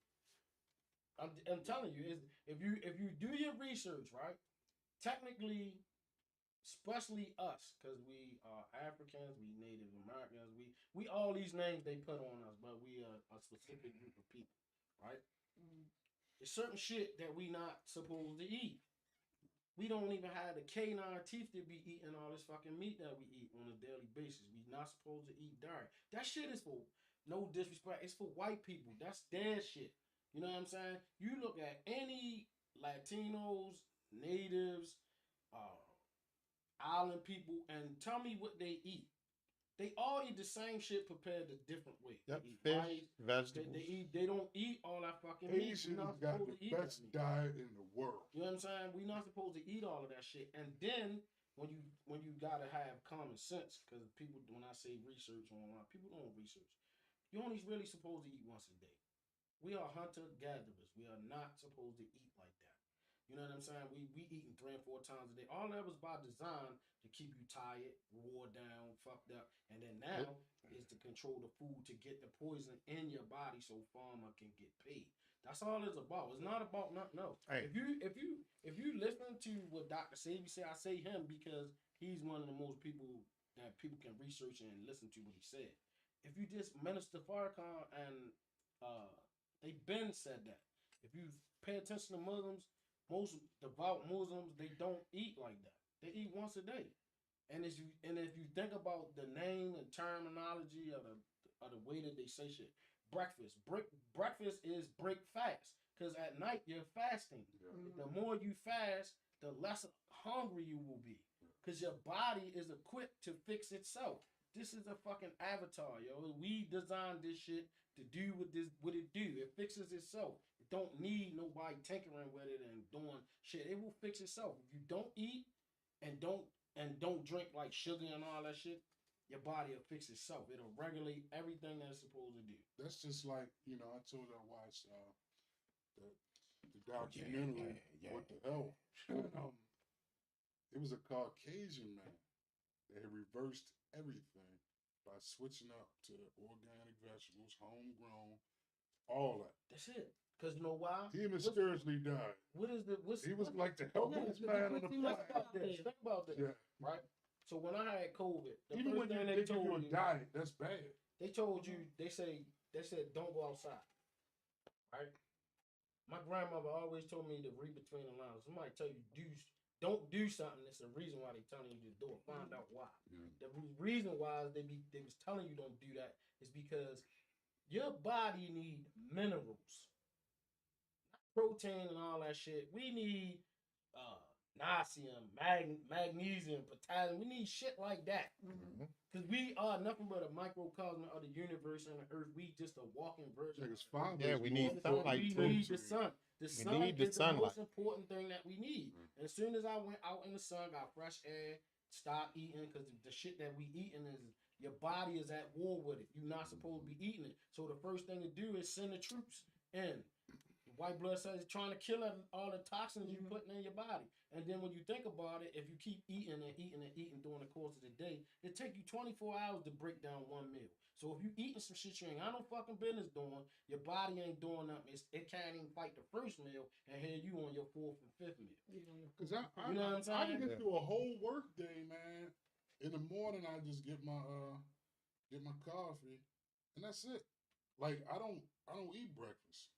Speaker 4: I'm telling you, if you do your research, right? Technically, especially us, because we are Africans, we Native Americans, we all these names they put on us, but we are a specific group of people, right? There's certain shit that we not supposed to eat. We don't even have the canine teeth to be eating all this fucking meat that we eat on a daily basis. We not supposed to eat dairy. That shit is for, no disrespect, it's for white people. That's their shit. You know what I'm saying? You look at any Latinos, natives, island people, and tell me what they eat. They all eat the same shit prepared a different way.
Speaker 1: Yep,
Speaker 4: they eat
Speaker 1: fish,
Speaker 4: rice,
Speaker 1: vegetables.
Speaker 4: They don't eat all that fucking meat.
Speaker 3: Asians got the best diet in the world.
Speaker 4: You know what I'm saying? We're not supposed to eat all of that shit. And then when you gotta have common sense, because people, when I say research online, people don't research. You only really supposed to eat once a day. We are hunter-gatherers. We are not supposed to eat like that. You know what I'm saying? We eating 3 and 4 times a day. All that was by design to keep you tired, wore down, fucked up. And then now is to control the food to get the poison in your body so farmer can get paid. That's all it's about. It's not about nothing else.
Speaker 1: Hey.
Speaker 4: If you listen to what Dr. Sebi said, I say him because he's one of the most people that people can research and listen to what he said. if you just Minister Farrakhan and they been said that. If you pay attention to Muslims, most devout Muslims, they don't eat like that. They eat once a day. And if you think about the name and terminology of the way that they say shit, breakfast is break fast. Cause at night you're fasting.
Speaker 3: Yeah.
Speaker 4: The more you fast, the less hungry you will be. Cause your body is equipped to fix itself. This is a fucking avatar, yo. We designed this shit to do what it do. It fixes itself. It don't need nobody tinkering with it and doing shit. It will fix itself. If you don't eat and don't drink like sugar and all that shit, your body will fix itself. It'll regulate everything that it's supposed to do.
Speaker 3: That's just like, I told you I watched the documentary, What the Hell? It was a Caucasian man that had reversed everything by switching up to organic vegetables, homegrown, all that.
Speaker 4: That's it. Cause you know why?
Speaker 3: He mysteriously died.
Speaker 4: He
Speaker 3: was like the healthiest man on the planet.
Speaker 4: Think about this,
Speaker 3: Yeah.
Speaker 4: right? So when I had COVID, the
Speaker 3: Even when
Speaker 4: first thing
Speaker 3: they
Speaker 4: they
Speaker 3: give you
Speaker 4: told
Speaker 3: a
Speaker 4: you,
Speaker 3: diet, that's bad.
Speaker 4: they told you, they said don't go outside, right? My grandmother always told me to read between the lines. Somebody tell you don't do something. It's the reason why they telling you to do it. Find out why.
Speaker 3: Yeah.
Speaker 4: The reason why they was telling you don't do that is because your body need minerals, protein, and all that shit. We need calcium, magnesium, potassium. We need shit like that. Because we are nothing but a microcosm of the universe and the earth. We just a walking version.
Speaker 1: Yeah, we need sunlight
Speaker 4: we
Speaker 1: too.
Speaker 4: need the sun. The sun
Speaker 1: need the
Speaker 4: is
Speaker 1: sunlight.
Speaker 4: the most important thing that we need. And as soon as I went out in the sun, got fresh air, stopped eating, because the shit that we eating is your body is at war with it. You're not supposed to be eating it. So the first thing to do is send the troops in. White blood cells is trying to kill all the toxins you're putting in your body. And then when you think about it, if you keep eating and eating and eating during the course of the day, it take you 24 hours to break down one meal. So if you eating some shit you ain't got no fucking business doing, your body ain't doing nothing. It can't even fight the first meal, and here you on your fourth and fifth meal.
Speaker 3: Because
Speaker 4: you know what I'm saying?
Speaker 3: I can get through a whole work day, man. In the morning, I just get my coffee, and that's it. Like I don't eat breakfast.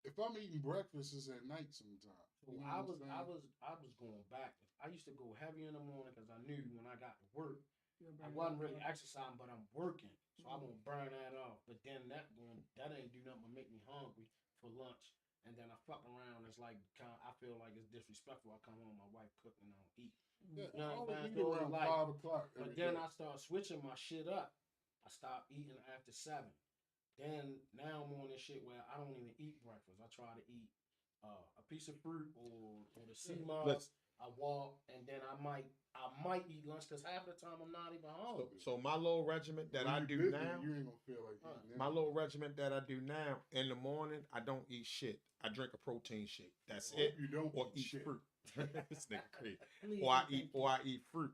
Speaker 3: If I'm eating breakfast, it's at night sometimes.
Speaker 4: So I was going back. I used to go heavy in the morning because I knew when I got to work, I wasn't really exercising, but I'm working, so I'm gonna burn that off. But then that ain't do nothing but make me hungry for lunch. And then I fuck around. It's like I feel like it's disrespectful. I come home, my wife cooked, and I don't eat.
Speaker 3: Yeah,
Speaker 4: you know
Speaker 3: I
Speaker 4: what
Speaker 3: only
Speaker 4: I'm
Speaker 3: eat
Speaker 4: saying?
Speaker 3: around
Speaker 4: Like,
Speaker 3: 5 o'clock.
Speaker 4: But then I start switching my shit up. I stopped eating after 7. Then now I'm on this shit where I don't even eat breakfast. I try to eat a piece of fruit or the sea moss. I walk, and then I might eat lunch because half the time I'm not even hungry.
Speaker 1: So my little regiment that I do now,
Speaker 3: you ain't gonna feel like eating
Speaker 1: my little regiment that I do now, in the morning I don't eat shit. I drink a protein shake. That's it.
Speaker 3: You don't
Speaker 1: or
Speaker 3: eat
Speaker 1: eat
Speaker 3: shit.
Speaker 1: fruit. This nigga crazy. Or I eat fruit.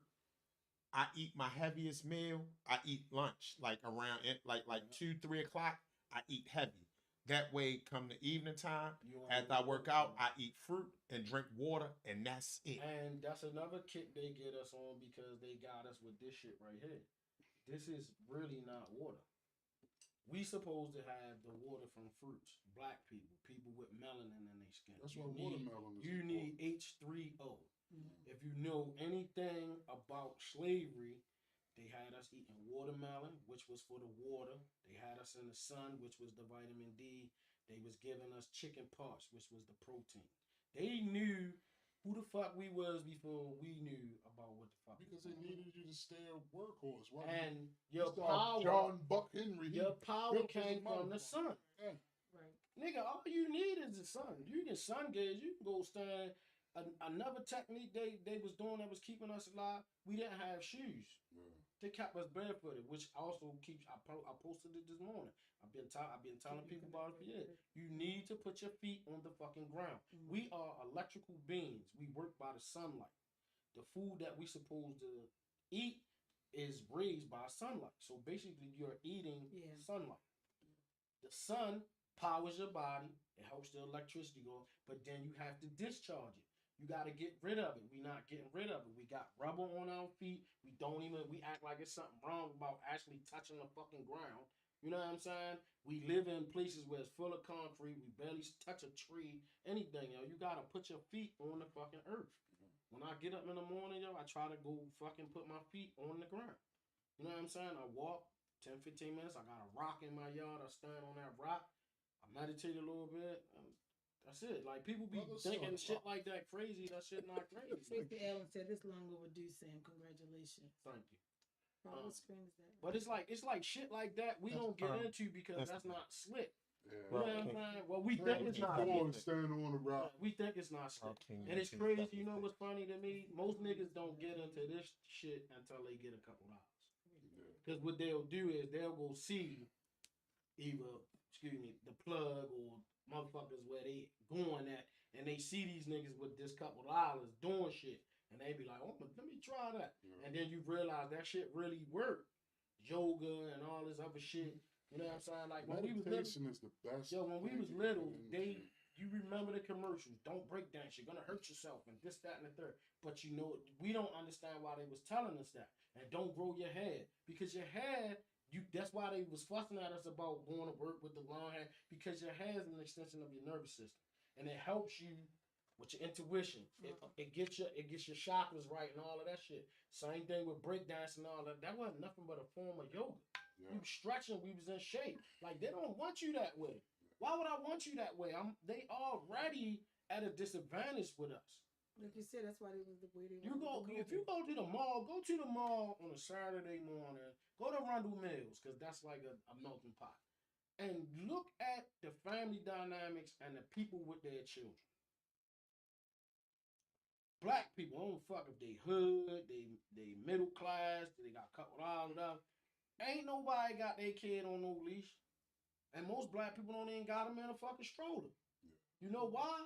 Speaker 1: I eat my heaviest meal. I eat lunch like around like 2-3 o'clock. I eat heavy. That way, come the evening time, after I work out, I eat fruit and drink water, and that's it.
Speaker 4: And that's another kick they get us on because they got us with this shit right here. This is really not water. We supposed to have the water from fruits. Black people with melanin in their skin.
Speaker 3: That's what watermelon is.
Speaker 4: You need H3O. If you know anything about slavery, they had us eating watermelon, which was for the water. They had us in the sun, which was the vitamin D. They was giving us chicken parts, which was the protein. They knew who the fuck we was before we knew about what the fuck.
Speaker 3: Because they needed you to stay a workhorse. Why
Speaker 4: and your power,
Speaker 3: John Buck Henry.
Speaker 4: Your power came from the sun.
Speaker 3: Yeah.
Speaker 2: Right.
Speaker 4: Nigga, all you need is the sun. You can sun gaze. You can go stand. Another technique they was doing that was keeping us alive. We didn't have shoes.
Speaker 3: Yeah.
Speaker 4: They kept us barefooted, which also keeps. I posted it this morning. I've been telling people about it for years. You need to put your feet on the fucking ground. We are electrical beings. We work by the sunlight. The food that we supposed to eat is raised by sunlight. So basically, you're eating sunlight. The sun powers your body. It helps the electricity go, but then you have to discharge it. You got to get rid of it. We not getting rid of it. We got rubber on our feet. We act like it's something wrong about actually touching the fucking ground. You know what I'm saying? We live in places where it's full of concrete. We barely touch a tree, anything, yo. You got to put your feet on the fucking earth. When I get up in the morning, yo, I try to go fucking put my feet on the ground. You know what I'm saying? I walk 10, 15 minutes. I got a rock in my yard. I stand on that rock. I meditate a little bit. That's it. Like, people be thinking shit like that crazy. That shit not crazy.
Speaker 2: Tracy Allen said this long overdue, Sam. Congratulations.
Speaker 4: Thank you.
Speaker 2: What screen is that?
Speaker 4: But it's like shit like that we don't get into because that's not slick.
Speaker 3: Yeah.
Speaker 4: You know what I'm saying? Well, we think it's not.
Speaker 3: Stand on the rock.
Speaker 4: We think it's not slick. And it's crazy. You know what's funny to me? Most niggas don't get into this shit until they get a couple dollars. Because what they'll do is they'll go see either, the plug or motherfuckers where they going at, and they see these niggas with this couple dollars doing shit, and they be like, oh, let me try that. And then you realize that shit really worked. Yoga and all this other shit. You know what I'm saying? Like, when we was little,
Speaker 3: is the best.
Speaker 4: yo, when we was little, you remember the commercials, don't break dance, you're gonna hurt yourself, and this, that, and the third. But you know, we don't understand why they was telling us that. And don't grow your hair, because your hair, that's why they was fussing at us about going to work with the long hair, because your hair is an extension of your nervous system, and it helps you with your intuition. It gets your chakras right and all of that shit. Same thing with breakdancing and all that. That wasn't nothing but a form of yoga. We was stretching, we was in shape. Like, they don't want you that way. Why would I want you that way? They already at a disadvantage with us.
Speaker 2: Like you said, that's why they was the way they
Speaker 4: If you go to the mall, go to the mall on a Saturday morning. Go to Rundle Mills, because that's like a melting pot. And look at the family dynamics and the people with their children. Black people, I don't fuck if they hood, they middle class, they got a couple dollars. Ain't nobody got their kid on no leash. And most black people don't even got them in a fucking stroller. You know why?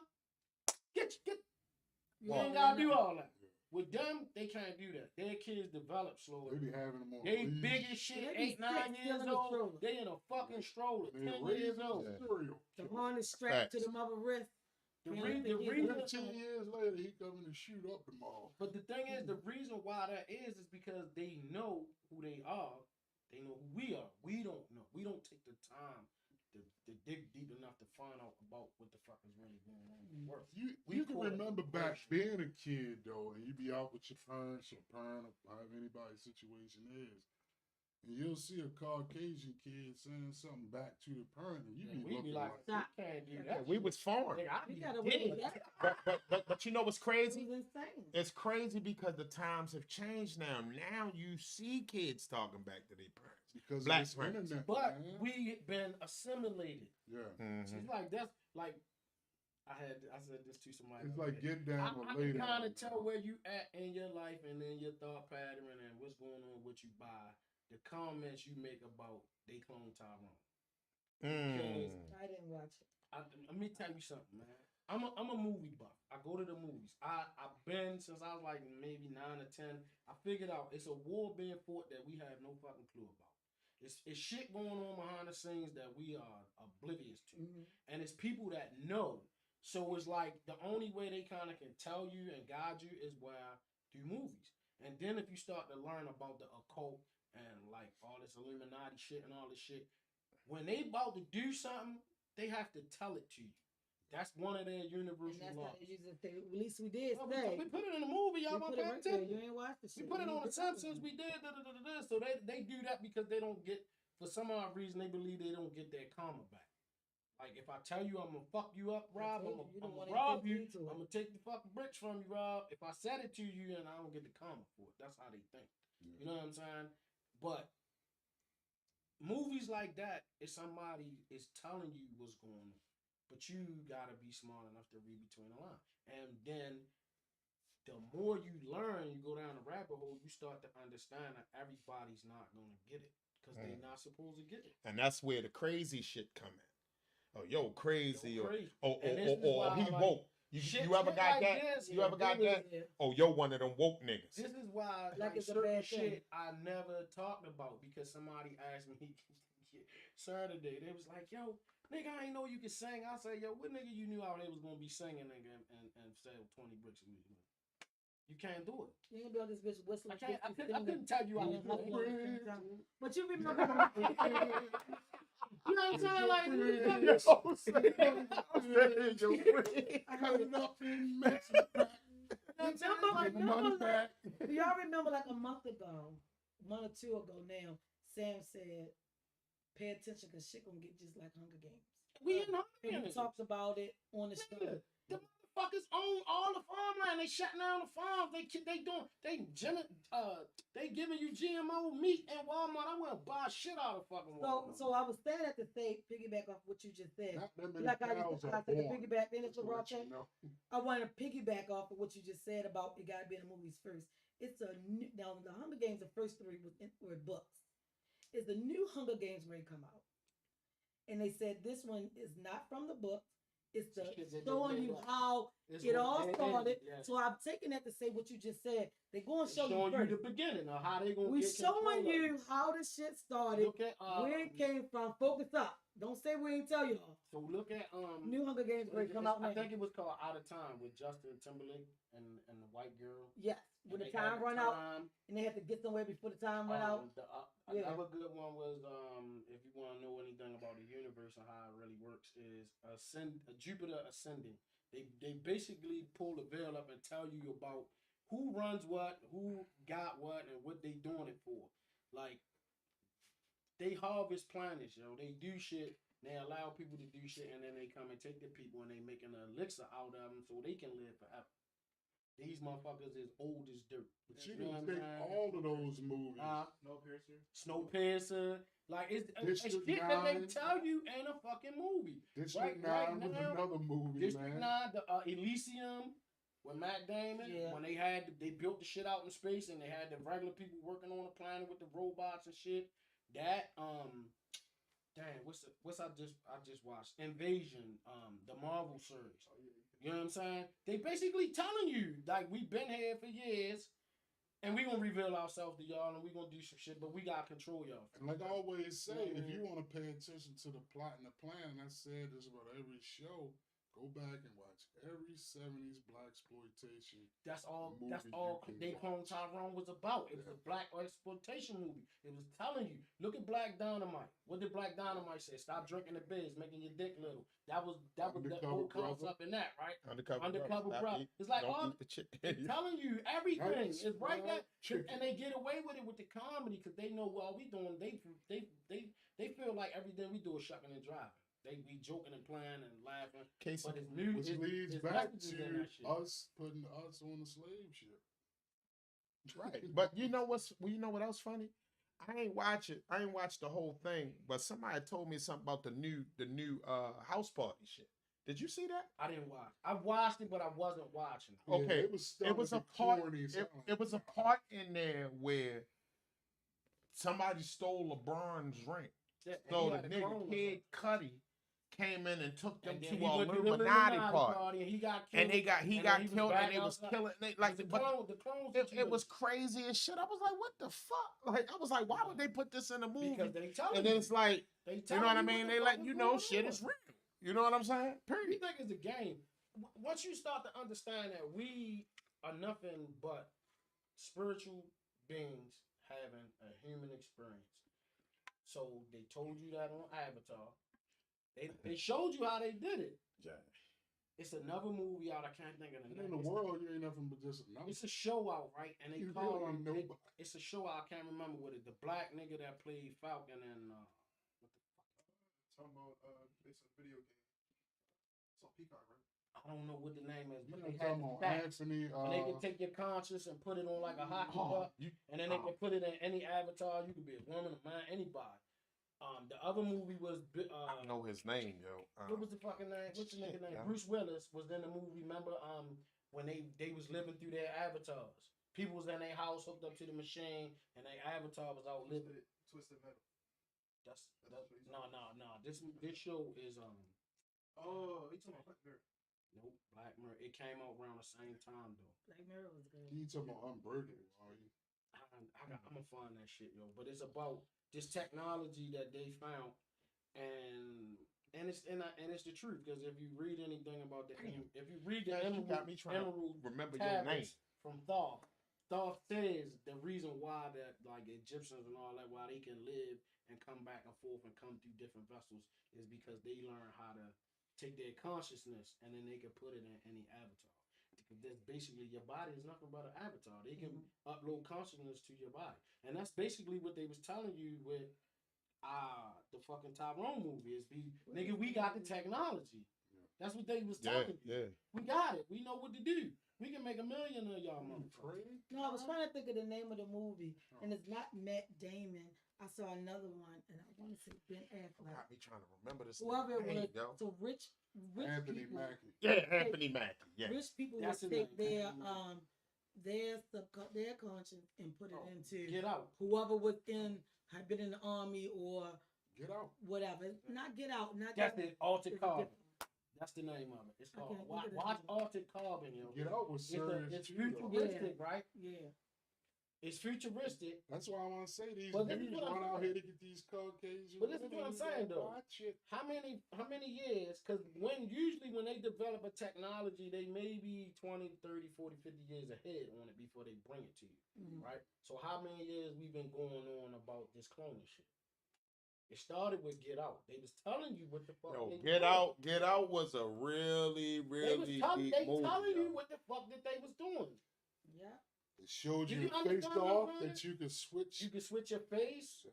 Speaker 4: Get. You ain't gotta do all that. With them, they can't do that. Their kids develop slowly.
Speaker 3: They be having them on
Speaker 4: They big as shit, 8, 9 years old. They in a fucking stroller, 10 years old.
Speaker 2: The harness strapped to the mother wrist.
Speaker 4: The reason
Speaker 3: 10 years later, he coming to shoot up the mall.
Speaker 4: But the thing is, the reason why that is because they know who they are. They know who we are. We don't know. We don't take the time to dig deep enough to find out about what the fuck is really going on.
Speaker 3: You can remember back being a kid, though, and you be out with your parents or parent or however anybody's situation is, and you'll see a Caucasian kid saying something back to the parent, and you be
Speaker 4: like,
Speaker 2: stop.
Speaker 4: Can't do that.
Speaker 1: We was foreign. But you know what's crazy? It's crazy because the times have changed now. Now you see kids talking back to their parents.
Speaker 3: Because
Speaker 1: Black
Speaker 3: of this internet,
Speaker 4: but we been assimilated.
Speaker 3: Yeah.
Speaker 4: It's like that's like I said this to somebody.
Speaker 3: It's like get down
Speaker 4: I
Speaker 3: later.
Speaker 4: can kind of tell where you at in your life and then your thought pattern and what's going on, what you buy, the comments you make about they clone Tyrone.
Speaker 2: I didn't watch it.
Speaker 4: Let me tell you something, man. I'm a movie buff. I go to the movies. I've been since I was like maybe 9 or 10. I figured out it's a war being fought that we have no fucking clue about. It's shit going on behind the scenes that we are oblivious to. And it's people that know. So it's like the only way they kind of can tell you and guide you is through movies. And then if you start to learn about the occult and like all this Illuminati shit and all this shit, when they about to do something, they have to tell it to you. That's one of their universal laws.
Speaker 2: At least we did.
Speaker 4: We put it in the movie, y'all.
Speaker 2: You ain't watched the shit.
Speaker 4: We put it on the Simpsons. We did. So they do that because they don't get, for some odd reason, they believe they don't get their karma back. Like if I tell you I'm gonna fuck you up, Rob, I'm gonna rob you. I'm gonna take the fucking bricks from you, Rob. If I said it to you and I don't get the karma for it, that's how they think. You know what I'm saying? But movies like that, if somebody is telling you what's going on. But you gotta be smart enough to read between the lines. And then the more you learn, you go down the rabbit hole, you start to understand that everybody's not gonna get it. Because they're not supposed to get it.
Speaker 1: And that's where the crazy shit come in. Oh, yo, crazy. Or he
Speaker 4: like,
Speaker 1: woke. You ever got
Speaker 4: like
Speaker 1: that?
Speaker 4: This,
Speaker 1: you ever got that? Oh, yo, one of them woke niggas.
Speaker 4: This is why like certain shit I never talked about because somebody asked me Saturday. They was like, yo, nigga, I ain't know you could sing. I said, yo, what nigga you knew out there was gonna be singing, nigga, and sell 20 bricks a week? You can't do it.
Speaker 2: You ain't be on this bitch whistling.
Speaker 4: I couldn't tell you I was doing it.
Speaker 2: But you remember.
Speaker 4: You know what I'm saying? Like,
Speaker 2: do y'all remember like a month ago, 1 or 2 ago now, Sam said, pay attention because shit gonna get just like Hunger Games.
Speaker 4: We in Hunger
Speaker 2: And
Speaker 4: Games.
Speaker 2: we talked about it on the show.
Speaker 4: The motherfuckers own all the farmland. They shutting down the farms. They giving you GMO meat in Walmart. I want to buy shit out of fucking Walmart.
Speaker 2: So I was saying at the state, piggyback off what you just said. Like I said, piggyback, then it's a raw thing. I want to piggyback off of what you just said about it got to be in the movies first. It's a new, now the Hunger Games, the first 3 were books. It's the new Hunger Games ready to come out. And they said this one is not from the book. It's showing you how it all started. Yes. So I'm taking that to say what you just said. They're going to show you
Speaker 4: the beginning of how they going to get
Speaker 2: showing you how this shit started, where it came from. Focus up. Don't say we ain't tell y'all.
Speaker 4: So look at
Speaker 2: New Hunger Games ready to come out now.
Speaker 4: I think it was called Out of Time with Justin Timberlake and the white girl.
Speaker 2: Yes, when the time run out, and they had to get somewhere before the time run out.
Speaker 4: Another good one was if you want to know anything about the universe and how it really works is Jupiter ascending. They basically pull the veil up and tell you about who runs what, who got what, and what they doing it for. Like, they harvest planets, yo. They do shit. They allow people to do shit, and then they come and take the people and they making an elixir out of them so they can live forever. These motherfuckers is old as dirt.
Speaker 3: But you can think all of those movies.
Speaker 4: Snowpiercer. Like, it's shit that they tell you in a fucking movie.
Speaker 3: District 9 was another movie,
Speaker 4: District 9, the Elysium with Matt Damon. Yeah. When they built the shit out in space and they had the regular people working on the planet with the robots and shit. That damn, what's I just watched? Invasion, the Marvel series. You know what I'm saying? They basically telling you, like, we've been here for years, and we gonna reveal ourselves to y'all, and we gonna do some shit, but we gotta control y'all.
Speaker 3: And like I always say, if you want to pay attention to the plot and the plan, and I said this about every show, go back and watch every 70s black exploitation.
Speaker 4: That's all They Clone Tyrone was about. It was a black exploitation movie. It was telling you, look at Black Dynamite. What did Black Dynamite say? Stop drinking the biz, making your dick little. That was the whole concept in that, right? Undercover brother. It's like it's telling you everything. It's right there, and they get away with it with the comedy because they know what we doing. They feel like everything we do is shucking and driving. They be joking and playing and laughing. But it's new.
Speaker 3: Which leads back to us putting us on the slave ship.
Speaker 1: Right. But you know what else funny? I ain't watched the whole thing, but somebody told me something about the new house party shit. Did you see that?
Speaker 4: I didn't watch. I watched it, but I wasn't watching.
Speaker 1: Okay, it was a part. It was a part in there where somebody stole LeBron's ring. So the nigga Kid Cudi came in and took them to a Illuminati party, and he got killed, and they was killing. It was crazy as shit. I was like, what the fuck? Like, I was like, why would they put this in a movie?
Speaker 4: Because they tell
Speaker 1: and then it's like, you know what I mean? They let you know shit is real. You know what I'm saying? Period.
Speaker 4: You think it's a game? Once you start to understand that we are nothing but spiritual beings having a human experience. So they told you that on Avatar. They showed you how they did it.
Speaker 1: Yeah.
Speaker 4: It's another movie out. I can't think of the name.
Speaker 3: In the world, you ain't nothing but just a number.
Speaker 4: It's a show out, right? And they call it. It's a show out. I can't remember what it. The black nigga that played Falcon and what the fuck?
Speaker 5: Talking about it's a video game. It's on Peacock, right?
Speaker 4: I don't know what the name is. But
Speaker 3: they had Anthony.
Speaker 4: And they can take your conscience and put it on like a hockey puck, and then they can put it in any avatar. You could be a woman, a man, anybody. The other movie was
Speaker 1: I know his name, yo.
Speaker 4: What was the fucking name? What's the nigga name? Yeah. Bruce Willis was in the movie. Remember, when they was living through their avatars. People was in their house hooked up to the machine, and their avatar was out living.
Speaker 5: Twisted Metal.
Speaker 4: That's no. This show is
Speaker 5: Oh, you talking about Black Mirror?
Speaker 4: Nope, Black Mirror. It came out around the same time though.
Speaker 2: Black Mirror was good.
Speaker 3: You talking about Unbreakable? Are you?
Speaker 4: I'm gonna find that shit, yo. But it's about this technology that they found, and it's the truth, because if you read anything about if you read the
Speaker 1: You got me trying to
Speaker 4: emerald
Speaker 1: remember your name.
Speaker 4: tablets from Thoth, Thoth says the reason why that like Egyptians and all that, why they can live and come back and forth and come through different vessels, is because they learn how to take their consciousness and then they can put it in any avatar. Because that's basically, your body is nothing but an avatar. They can upload consciousness to your body, and that's basically what they was telling you with the fucking Tyrone movie is nigga, we got the technology. That's what they was telling you.
Speaker 1: Yeah.
Speaker 4: We got it. We know what to do. We can make $1 million of y'all motherfuckers.
Speaker 2: No, I was trying to think of the name of the movie, and it's not Matt Damon. I saw another one, and I want to say Ben Affleck.
Speaker 1: Got me trying to remember this.
Speaker 2: Whoever it
Speaker 1: name,
Speaker 2: was.
Speaker 1: yo.
Speaker 2: So rich
Speaker 3: Anthony
Speaker 2: people.
Speaker 3: Mackie.
Speaker 1: Yeah, Anthony Mackie. Yeah.
Speaker 2: Rich people
Speaker 4: That's
Speaker 2: would
Speaker 4: his
Speaker 2: take
Speaker 4: name.
Speaker 2: their conscience and put it into
Speaker 4: Get out.
Speaker 2: whoever had been in the army or
Speaker 3: Get out.
Speaker 2: whatever. Not get out. Not
Speaker 4: That's
Speaker 2: get
Speaker 4: the Altered
Speaker 2: it's
Speaker 4: Carbon.
Speaker 2: different.
Speaker 4: That's the name of it. It's
Speaker 2: I
Speaker 4: called
Speaker 2: can't think of the
Speaker 4: Watch
Speaker 2: name.
Speaker 4: Altered Carbon, yo.
Speaker 3: Get out was serious.
Speaker 4: It's
Speaker 3: too, though.
Speaker 4: futuristic, right?
Speaker 2: Yeah.
Speaker 4: It's futuristic.
Speaker 3: That's why I want to say these
Speaker 4: But this is
Speaker 3: dudes
Speaker 4: what I'm
Speaker 3: run out
Speaker 4: saying.
Speaker 3: here to get these Caucasian.
Speaker 4: But this is what I'm saying, though.
Speaker 3: Watch it.
Speaker 4: How many years? Because usually when they develop a technology, they may be 20, 30, 40, 50 years ahead on it before they bring it to you, right? So how many years we've been going on about this cloning shit? It started with Get Out. They was telling you what the fuck.
Speaker 1: Yo,
Speaker 4: they
Speaker 1: Get
Speaker 4: was
Speaker 1: Out. Get Out was a really, really deep movie.
Speaker 4: They telling
Speaker 1: yo.
Speaker 4: you what the fuck that they was doing.
Speaker 2: Yeah.
Speaker 3: It showed
Speaker 4: Do
Speaker 3: you
Speaker 4: you
Speaker 3: face
Speaker 4: understand what
Speaker 3: off
Speaker 4: I'm saying?
Speaker 3: that you could switch.
Speaker 4: You can switch your face.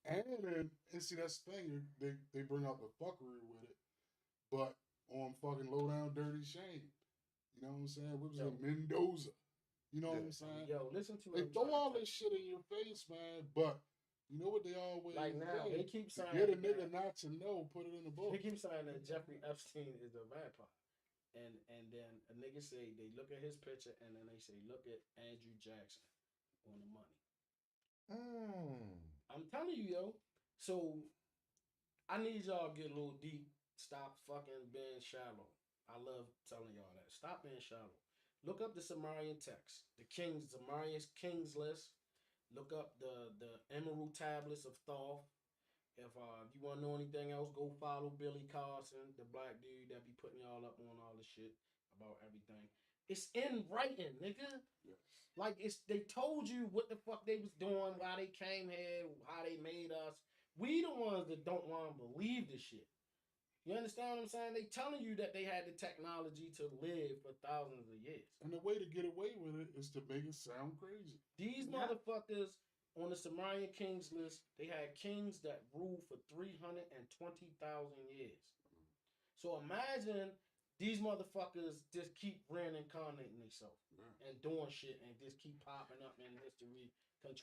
Speaker 3: And see, that's the thing. They bring out the fuckery with it, but on fucking Low Down Dirty Shame. You know what I'm saying? What was it? Mendoza. You know what I'm saying?
Speaker 4: Yo, listen to
Speaker 3: They
Speaker 4: it.
Speaker 3: throw all this shit in your face, man. But you know what they always
Speaker 4: Like now,
Speaker 3: say?
Speaker 4: they keep saying
Speaker 3: Get a nigga not to know, put it in the book.
Speaker 4: They keep saying that Jeffrey Epstein is a vampire. And then a nigga say, they look at his picture and then they say, look at Andrew Jackson on the money. I'm telling you, yo. So I need y'all to get a little deep. Stop fucking being shallow. I love telling y'all that. Stop being shallow. Look up the Sumerian text, Sumerian Kings list. Look up the Emerald Tablets of Thoth. If you want to know anything else, go follow Billy Carson, the black dude that be putting y'all up on all the shit about everything. It's in writing, nigga.
Speaker 3: Yes.
Speaker 4: Like they told you what the fuck they was doing, why they came here, how they made us. We the ones that don't want to believe this shit. You understand what I'm saying? They telling you that they had the technology to live for thousands of years.
Speaker 3: And the way to get away with it is to make it sound crazy.
Speaker 4: These motherfuckers on the Sumerian kings list, they had kings that ruled for 320,000 years. So imagine these motherfuckers just keep reincarnating themselves and doing shit and just keep popping up in history.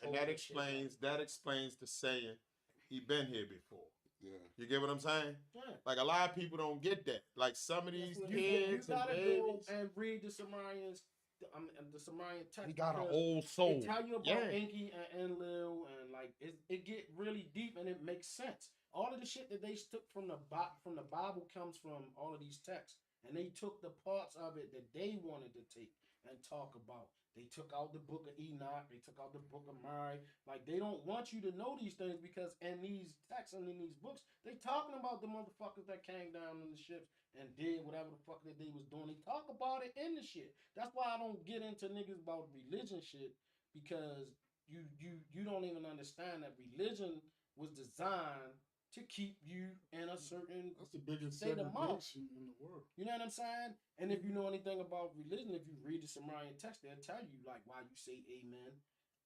Speaker 1: And that explains the saying, he been here before.
Speaker 3: Yeah.
Speaker 1: You get what I'm saying?
Speaker 4: Yeah.
Speaker 1: Like a lot of people don't get that. Like some of these
Speaker 4: You
Speaker 1: kids and
Speaker 4: gotta
Speaker 1: babies,
Speaker 4: go and read the Sumerian text.
Speaker 1: he got an
Speaker 4: because
Speaker 1: old soul.
Speaker 4: It tell you about
Speaker 1: Yeah.
Speaker 4: Enki and Enlil, and like it get really deep and it makes sense. All of the shit that they took from the Bible comes from all of these texts, and they took the parts of it that they wanted to take and talk about. They took out the book of Enoch. They took out the book of Mary. Like, they don't want you to know these things because in these texts and in these books, they talking about the motherfuckers that came down in the ships and did whatever the fuck that they was doing. They talk about it in the shit. That's why I don't get into niggas about religion shit, because you don't even understand that religion was designed to keep you in a certain
Speaker 3: That's the biggest
Speaker 4: state of mind.
Speaker 3: segregation in the world.
Speaker 4: You know what I'm saying? And if you know anything about religion, if you read the Sumerian text, they'll tell you like why you say amen,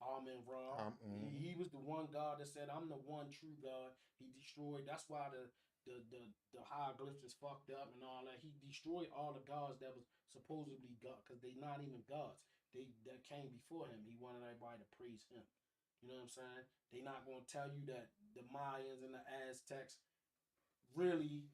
Speaker 4: amen, Ra. He was the one God that said, I'm the one true God. He destroyed. That's why the hieroglyphs is fucked up and all that. He destroyed all the gods that was supposedly God, because they not even gods. That came before him. He wanted everybody to praise him. You know what I'm saying? They not going to tell you that the Mayans and the Aztecs really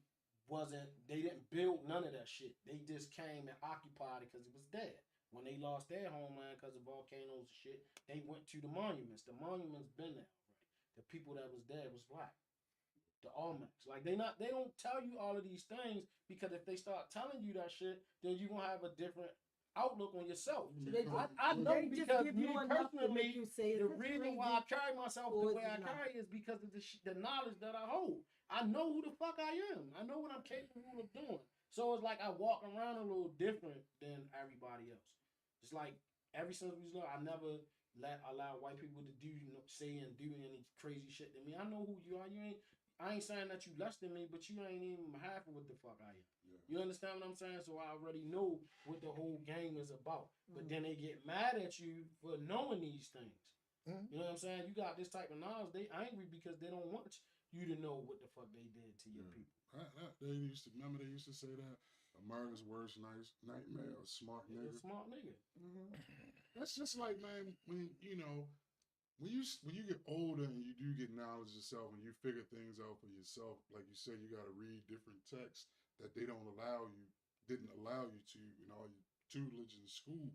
Speaker 4: they didn't build none of that shit. They just came and occupied it because it was dead. When they lost their homeland because of volcanoes and shit, they went to the monuments. The monuments been there already. The people that was there was black. The Olmecs. Like, they don't tell you all of these things, because if they start telling you that shit, then you're going to have a different outlook on yourself. I know,
Speaker 2: They just
Speaker 4: because
Speaker 2: give
Speaker 4: me
Speaker 2: you enough to make
Speaker 4: personally,
Speaker 2: you say
Speaker 4: the
Speaker 2: it's
Speaker 4: reason
Speaker 2: crazy
Speaker 4: why I carry myself the
Speaker 2: or
Speaker 4: way I
Speaker 2: it's not.
Speaker 4: carry is because of the knowledge that I hold. I know who the fuck I am. I know what I'm capable of doing. So it's like I walk around a little different than everybody else. It's like ever since we was little, I never allow white people to do, say and do any crazy shit to me. I know who you are. I ain't saying that you less than me, but you ain't even half of what the fuck I am. Yeah. You understand what I'm saying? So I already know what the whole game is about. But then they get mad at you for knowing these things. Mm-hmm. You know what I'm saying? You got this type of knowledge. They angry because they don't want you to know what the fuck they did to your people.
Speaker 3: They used to say that America's worst nightmare, a smart nigga.
Speaker 4: A smart nigga.
Speaker 3: Mm-hmm. That's just like, man, when you get older and you do get knowledge yourself and you figure things out for yourself, like you said, you got to read different texts that didn't allow you to in all your tutelage in school.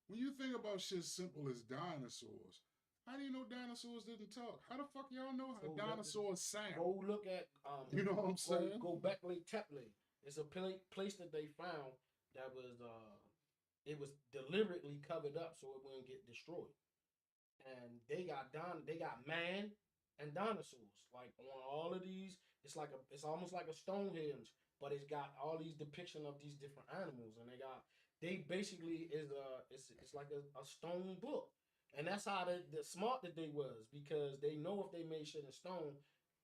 Speaker 3: When you think about shit simple as dinosaurs, how do you know dinosaurs didn't talk? How the fuck y'all know how dinosaurs sound?
Speaker 4: Go look at,
Speaker 3: you know what I'm saying?
Speaker 4: Go Beckley Tepley. It's a place that they found that was, it was deliberately covered up so it wouldn't get destroyed. And they got man and dinosaurs. Like on all of these, it's almost like a Stonehenge, but it's got all these depiction of these different animals, and they basically it's like a stone book. And that's how the smart that they was, because they know if they made shit in stone,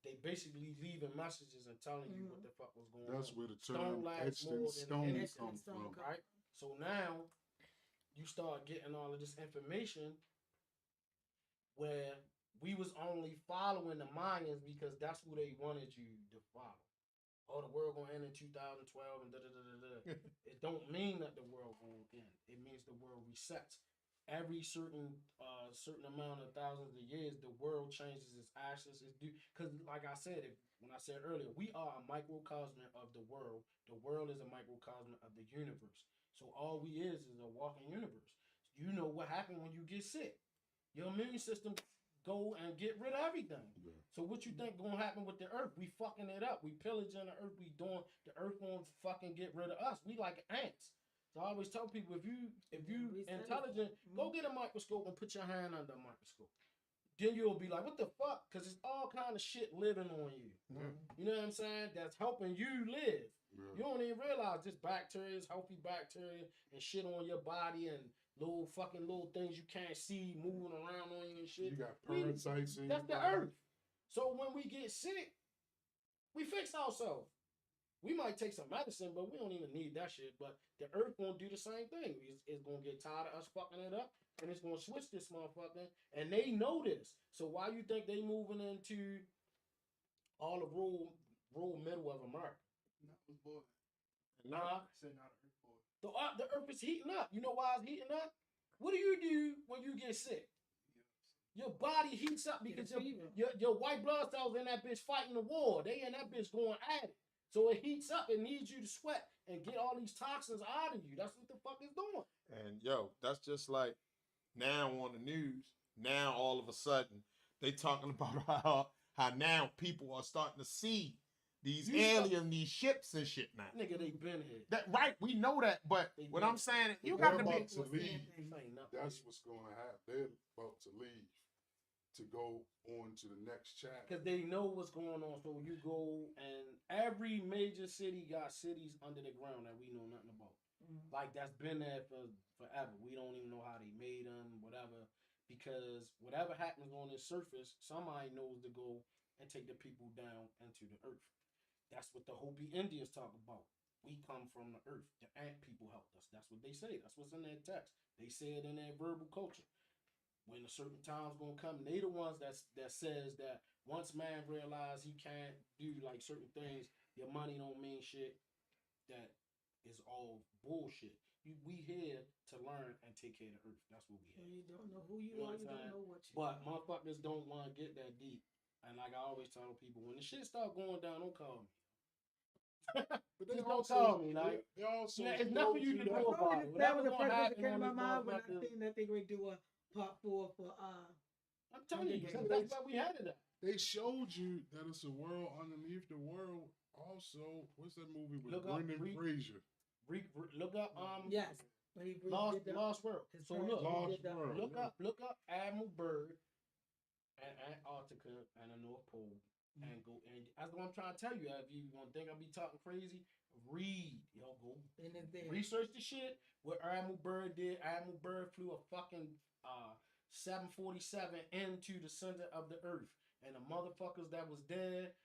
Speaker 4: they basically leaving messages and telling you what the fuck was going on.
Speaker 3: That's where the term etched in stone comes from.
Speaker 4: Right? So now you start getting all of this information where we was only following the Mayans because that's who they wanted you to follow. Oh, the world gonna end in 2012 and da-da-da-da-da. It don't mean that the world gonna end. It means the world resets. Every certain amount of thousands of years, the world changes its axis. Because, like I said, when I said earlier, we are a microcosm of the world. The world is a microcosm of the universe. So all we is a walking universe. You know what happened when you get sick. Your immune system go and get rid of everything. Yeah. So what you think gonna happen with the earth? We fucking it up. We pillaging the earth. The earth gonna fucking get rid of us. We like ants. So I always tell people, if you intelligent, go get a microscope and put your hand under a microscope. Then you'll be like, what the fuck? Because it's all kind of shit living on you. Mm-hmm. You know what I'm saying? That's helping you live. Yeah. You don't even realize this bacteria is healthy bacteria and shit on your body and little things you can't see moving around on you and shit.
Speaker 3: You got parasites in
Speaker 4: That's the earth. So when we get sick, we fix ourselves. We might take some medicine, but we don't even need that shit. But the earth gonna do the same thing. It's gonna get tired of us fucking it up, and it's gonna switch this motherfucker. And they know this. So why you think they moving into all the rural middle of America?
Speaker 5: Not was boy.
Speaker 4: Nah.
Speaker 5: I said not the earth boy.
Speaker 4: The earth is heating up. You know why it's heating up? What do you do when you get sick? Your body heats up because your white blood cells in that bitch fighting the war. They in that bitch going at it. So it heats up. It needs you to sweat and get all these toxins out of you. That's what the fuck it's doing.
Speaker 1: And yo, that's just like now on the news. Now all of a sudden they talking about how now people are starting to see these these ships and shit now.
Speaker 4: Nigga, they been here.
Speaker 1: That right, we know that, but what I'm saying, you got to be.
Speaker 3: Leave. That's what's going to happen. They're about to leave to go on to the next chapter.
Speaker 4: Because they know what's going on. So you go, and every major city got cities under the ground that we know nothing about. Mm-hmm. Like that's been there for forever. We don't even know how they made them, whatever. Because whatever happens on the surface, somebody knows to go and take the people down into the earth. That's what the Hopi Indians talk about. We come from the earth. The ant people helped us. That's what they say. That's what's in their text. They say it in their verbal culture. When a certain time's gonna come, they the ones that says that once man realize he can't do like certain things, your money don't mean shit. That is all bullshit. We here to learn and take care of the earth. That's what we here.
Speaker 2: You don't know who you are. You don't know what you.
Speaker 4: But motherfuckers don't want to get that deep. And like I always tell people, when the shit start going down, don't call me.
Speaker 3: But they
Speaker 4: don't call me. Like
Speaker 3: they also
Speaker 4: it's not for you to do about it.
Speaker 2: That was the first thing that came to my mind when I seen that they were do a part 4 for
Speaker 4: I'm telling you, that's why we had it.
Speaker 3: They showed you that it's a world underneath the world. Also, what's that movie with Brendan Fraser?
Speaker 4: Look up
Speaker 2: yes.
Speaker 4: Lost World. So
Speaker 3: look
Speaker 4: up Admiral Byrd and Antarctica and the North Pole. and go. And that's what I'm trying to tell you. If you gonna think I be talking crazy, read. Yo, go
Speaker 2: And it's there.
Speaker 4: research the shit. What Admiral Byrd did. Admiral Byrd flew a fucking 747 into the center of the earth, and the motherfuckers that was there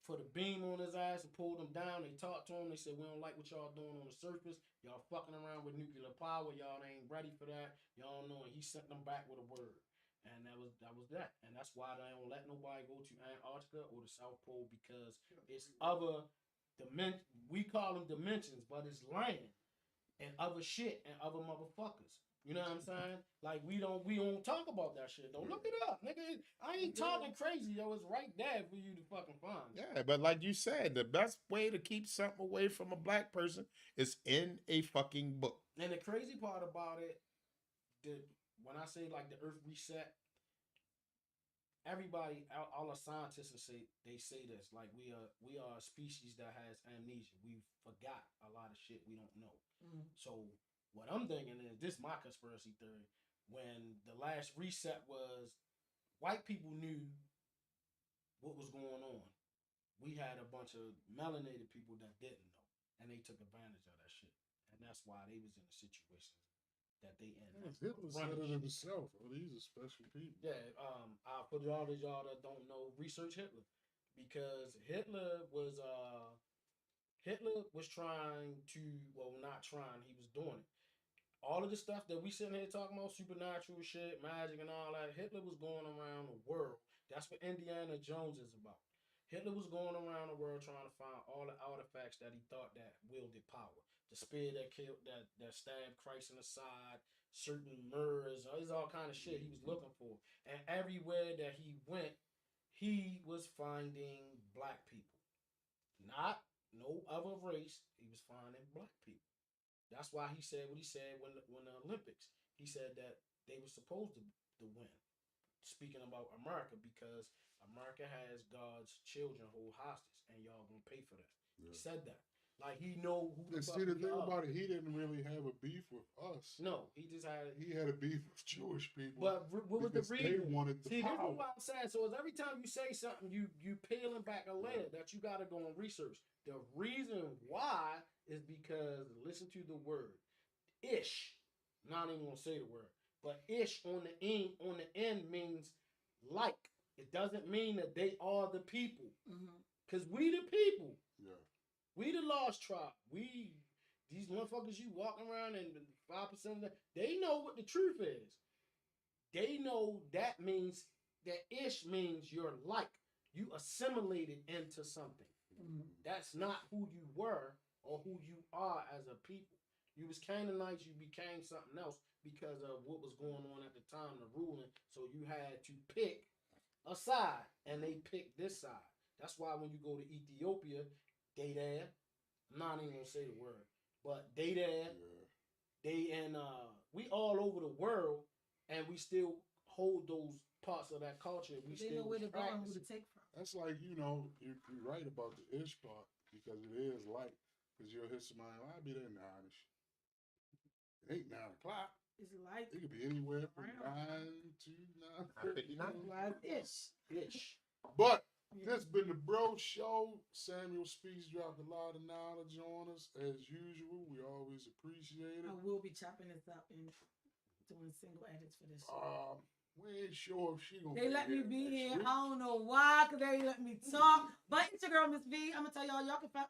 Speaker 4: put a beam on his ass and pulled him down. They talked to him. They said, we don't like what y'all doing on the surface. Y'all fucking around with nuclear power. Y'all ain't ready for that. Y'all don't know. And he sent them back with a word. And that was that. And that's why they don't let nobody go to Antarctica or the South Pole, because it's other dimensions. We call them dimensions, but it's land and other shit and other motherfuckers. You know what I'm saying? Like we don't talk about that shit. Don't look it up, nigga. I ain't talking crazy, yo. It's right there for you to fucking find.
Speaker 1: Yeah, but like you said, the best way to keep something away from a black person is in a fucking book.
Speaker 4: And the crazy part about it, when I say like the Earth reset, everybody, all the scientists say this. Like we are a species that has amnesia. We forgot a lot of shit we don't know.
Speaker 2: Mm-hmm.
Speaker 4: So what I'm thinking is, this my conspiracy theory. When the last reset was, white people knew what was going on. We had a bunch of melanated people that didn't know, and they took advantage of that shit. And that's why they was in the situation that they in.
Speaker 3: Hitler said it himself. Oh, these are special people.
Speaker 4: Yeah, for y'all that don't know, research Hitler, because Hitler was trying to, well, not trying, he was doing it. All of the stuff that we sitting here talking about, supernatural shit, magic and all that, Hitler was going around the world. That's what Indiana Jones is about. Hitler was going around the world trying to find all the artifacts that he thought that wielded power. The spear that killed, that stabbed Christ in the side, certain mirrors, there's all kind of shit he was looking for. And everywhere that he went, he was finding black people. Not no other race. He was finding black people. That's why he said what he said when the Olympics. He said that they were supposed to win. Speaking about America, because America has God's children hold hostage, and y'all gonna pay for that. Yeah. He said that. Like he know who the fuck.
Speaker 3: See, the thing about it, he didn't really have a beef with us.
Speaker 4: No, he just had.
Speaker 3: He had a beef with Jewish people.
Speaker 4: But what was the reason?
Speaker 3: They wanted the
Speaker 4: See,
Speaker 3: power.
Speaker 4: this is what I'm saying. So it's every time you say something, you peeling back a layer that you gotta go and research. The reason why is because, listen to the word ish. Not even gonna say the word, but ish on the end means like. It doesn't mean that they are the people, because we the people.
Speaker 3: Yeah.
Speaker 4: We the lost tribe. These motherfuckers you walking around, and 5% of them, they know what the truth is. They know that means that ish means you're like. You assimilated into something. Mm-hmm. That's not who you were or who you are as a people. You was Canaanites, you became something else because of what was going on at the time, the ruling. So you had to pick a side, and they picked this side. That's why when you go to Ethiopia, they there. I'm not even gonna say the word, but they there. Yeah. They we all over the world, and we still hold those parts of that culture. We still
Speaker 2: know where to go and who to take from.
Speaker 3: That's like, you're right about the ish part, because it is like, because you'll hit somebody, I'll be there 9ish. It ain't 9 o'clock.
Speaker 2: It's like
Speaker 3: it could be anywhere from 9 to 9:59.
Speaker 4: Ish.
Speaker 3: But this has been the Bro Show. Samuel Speaks dropped a lot of knowledge on us as usual. We always appreciate it.
Speaker 2: I will be chopping this up and doing single edits for this.
Speaker 3: We ain't sure if she gonna.
Speaker 2: They let me be here. I don't know why, cause they let me talk. But it's your girl, Miss V. I'm gonna tell y'all can find.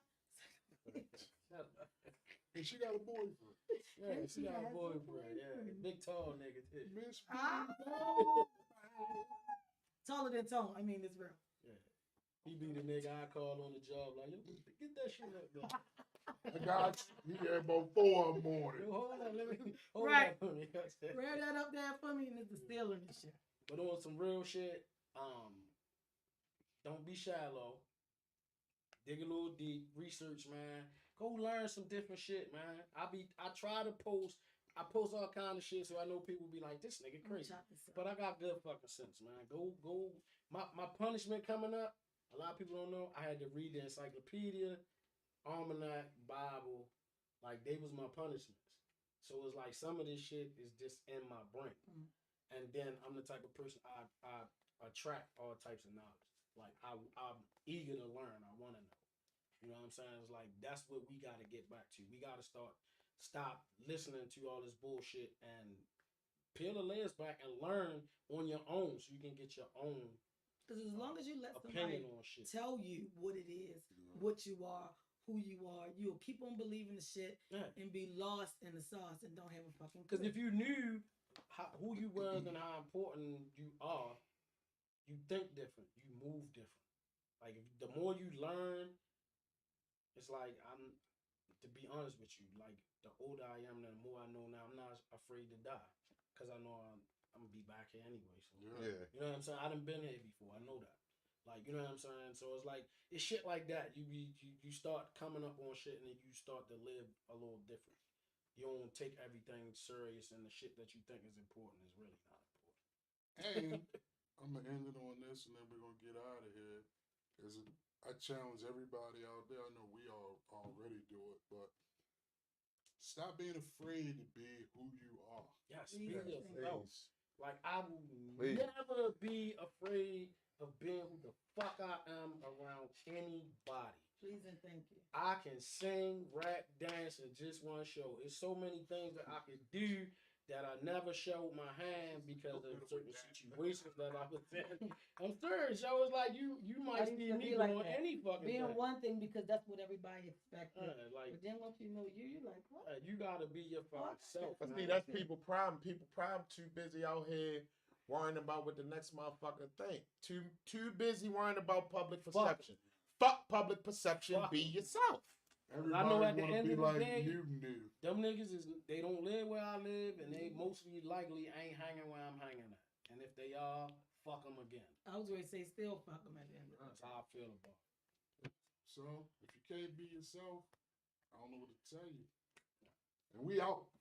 Speaker 3: And she got a boyfriend.
Speaker 4: Yeah, she got a boyfriend. Yeah, big tall nigga too.
Speaker 3: Miss V.
Speaker 2: Taller than Tone. I mean, it's real.
Speaker 4: Yeah, he be the nigga I called on the job like, yo, get that shit up there.
Speaker 3: I got you. He had about 4 in the morning.
Speaker 4: Yo, hold on, let me hold
Speaker 2: right.
Speaker 4: that for me.
Speaker 2: Wear that up there for me, and it's the stealing and shit.
Speaker 4: But on some real shit, don't be shallow. Dig a little deep, research, man. Go learn some different shit, man. I try to post. I post all kind of shit so I know people be like, this nigga crazy. But I got good fucking sense, man. Go. My punishment coming up. A lot of people don't know. I had to read the encyclopedia, almanac, Bible. Like, they was my punishments. So it's like some of this shit is just in my brain. Mm-hmm. And then I'm the type of person I attract all types of knowledge. Like I'm eager to learn. I want to know. You know what I'm saying? It's like that's what we got to get back to. We got to stop listening to all this bullshit and peel the layers back and learn on your own, so you can get your own.
Speaker 2: Because as long as you let
Speaker 4: opinion
Speaker 2: somebody
Speaker 4: on shit.
Speaker 2: tell you what it is, what you are, who you are, you'll keep on believing the shit and be lost in the sauce and don't have a fucking.
Speaker 4: Because if you knew who you was and how important you are, you think different, you move different. Like the more you learn, it's like to be honest with you, like the older I am, the more I know now. I'm not afraid to die because I know I'm gonna be back here anyway. So you know what I'm saying. I done been here before. I know that. Like you know what I'm saying. So it's like it's shit like that. You start coming up on shit and then you start to live a little different. You don't take everything serious and the shit that you think is important is really not important.
Speaker 3: And I'm gonna end it on this, and then we're gonna get out of here. I challenge everybody out there. I know we all already do it, but stop being afraid to be who you are.
Speaker 4: Yes,
Speaker 2: be
Speaker 4: yourself. Like I will never be afraid of being who the fuck I am around anybody.
Speaker 2: Please and thank you.
Speaker 4: I can sing, rap, dance in just one show. It's so many things that I could do that I never showed my hand because of certain situations that I was in. I'm serious. So it's like you might see me
Speaker 2: like
Speaker 4: doing
Speaker 2: that.
Speaker 4: any fucking
Speaker 2: being
Speaker 4: thing.
Speaker 2: one thing because that's what everybody expects.
Speaker 4: Like,
Speaker 2: but then once you know you're like, what?
Speaker 4: You gotta be your fucking self.
Speaker 1: But see, that's people problem. People problem too busy out here worrying about what the next motherfucker think. Too busy worrying about public perception. Fuck public perception. Be yourself.
Speaker 3: Everybody
Speaker 4: I know at the
Speaker 3: want to
Speaker 4: end
Speaker 3: be
Speaker 4: of the
Speaker 3: like
Speaker 4: day,
Speaker 3: you knew.
Speaker 4: Them niggas they don't live where I live, and they mostly likely ain't hanging where I'm hanging at. And if they are, fuck them again.
Speaker 2: I was going to say still fuck them at the end of
Speaker 4: That's how I feel about it.
Speaker 3: So if you can't be yourself, I don't know what to tell you. And we out.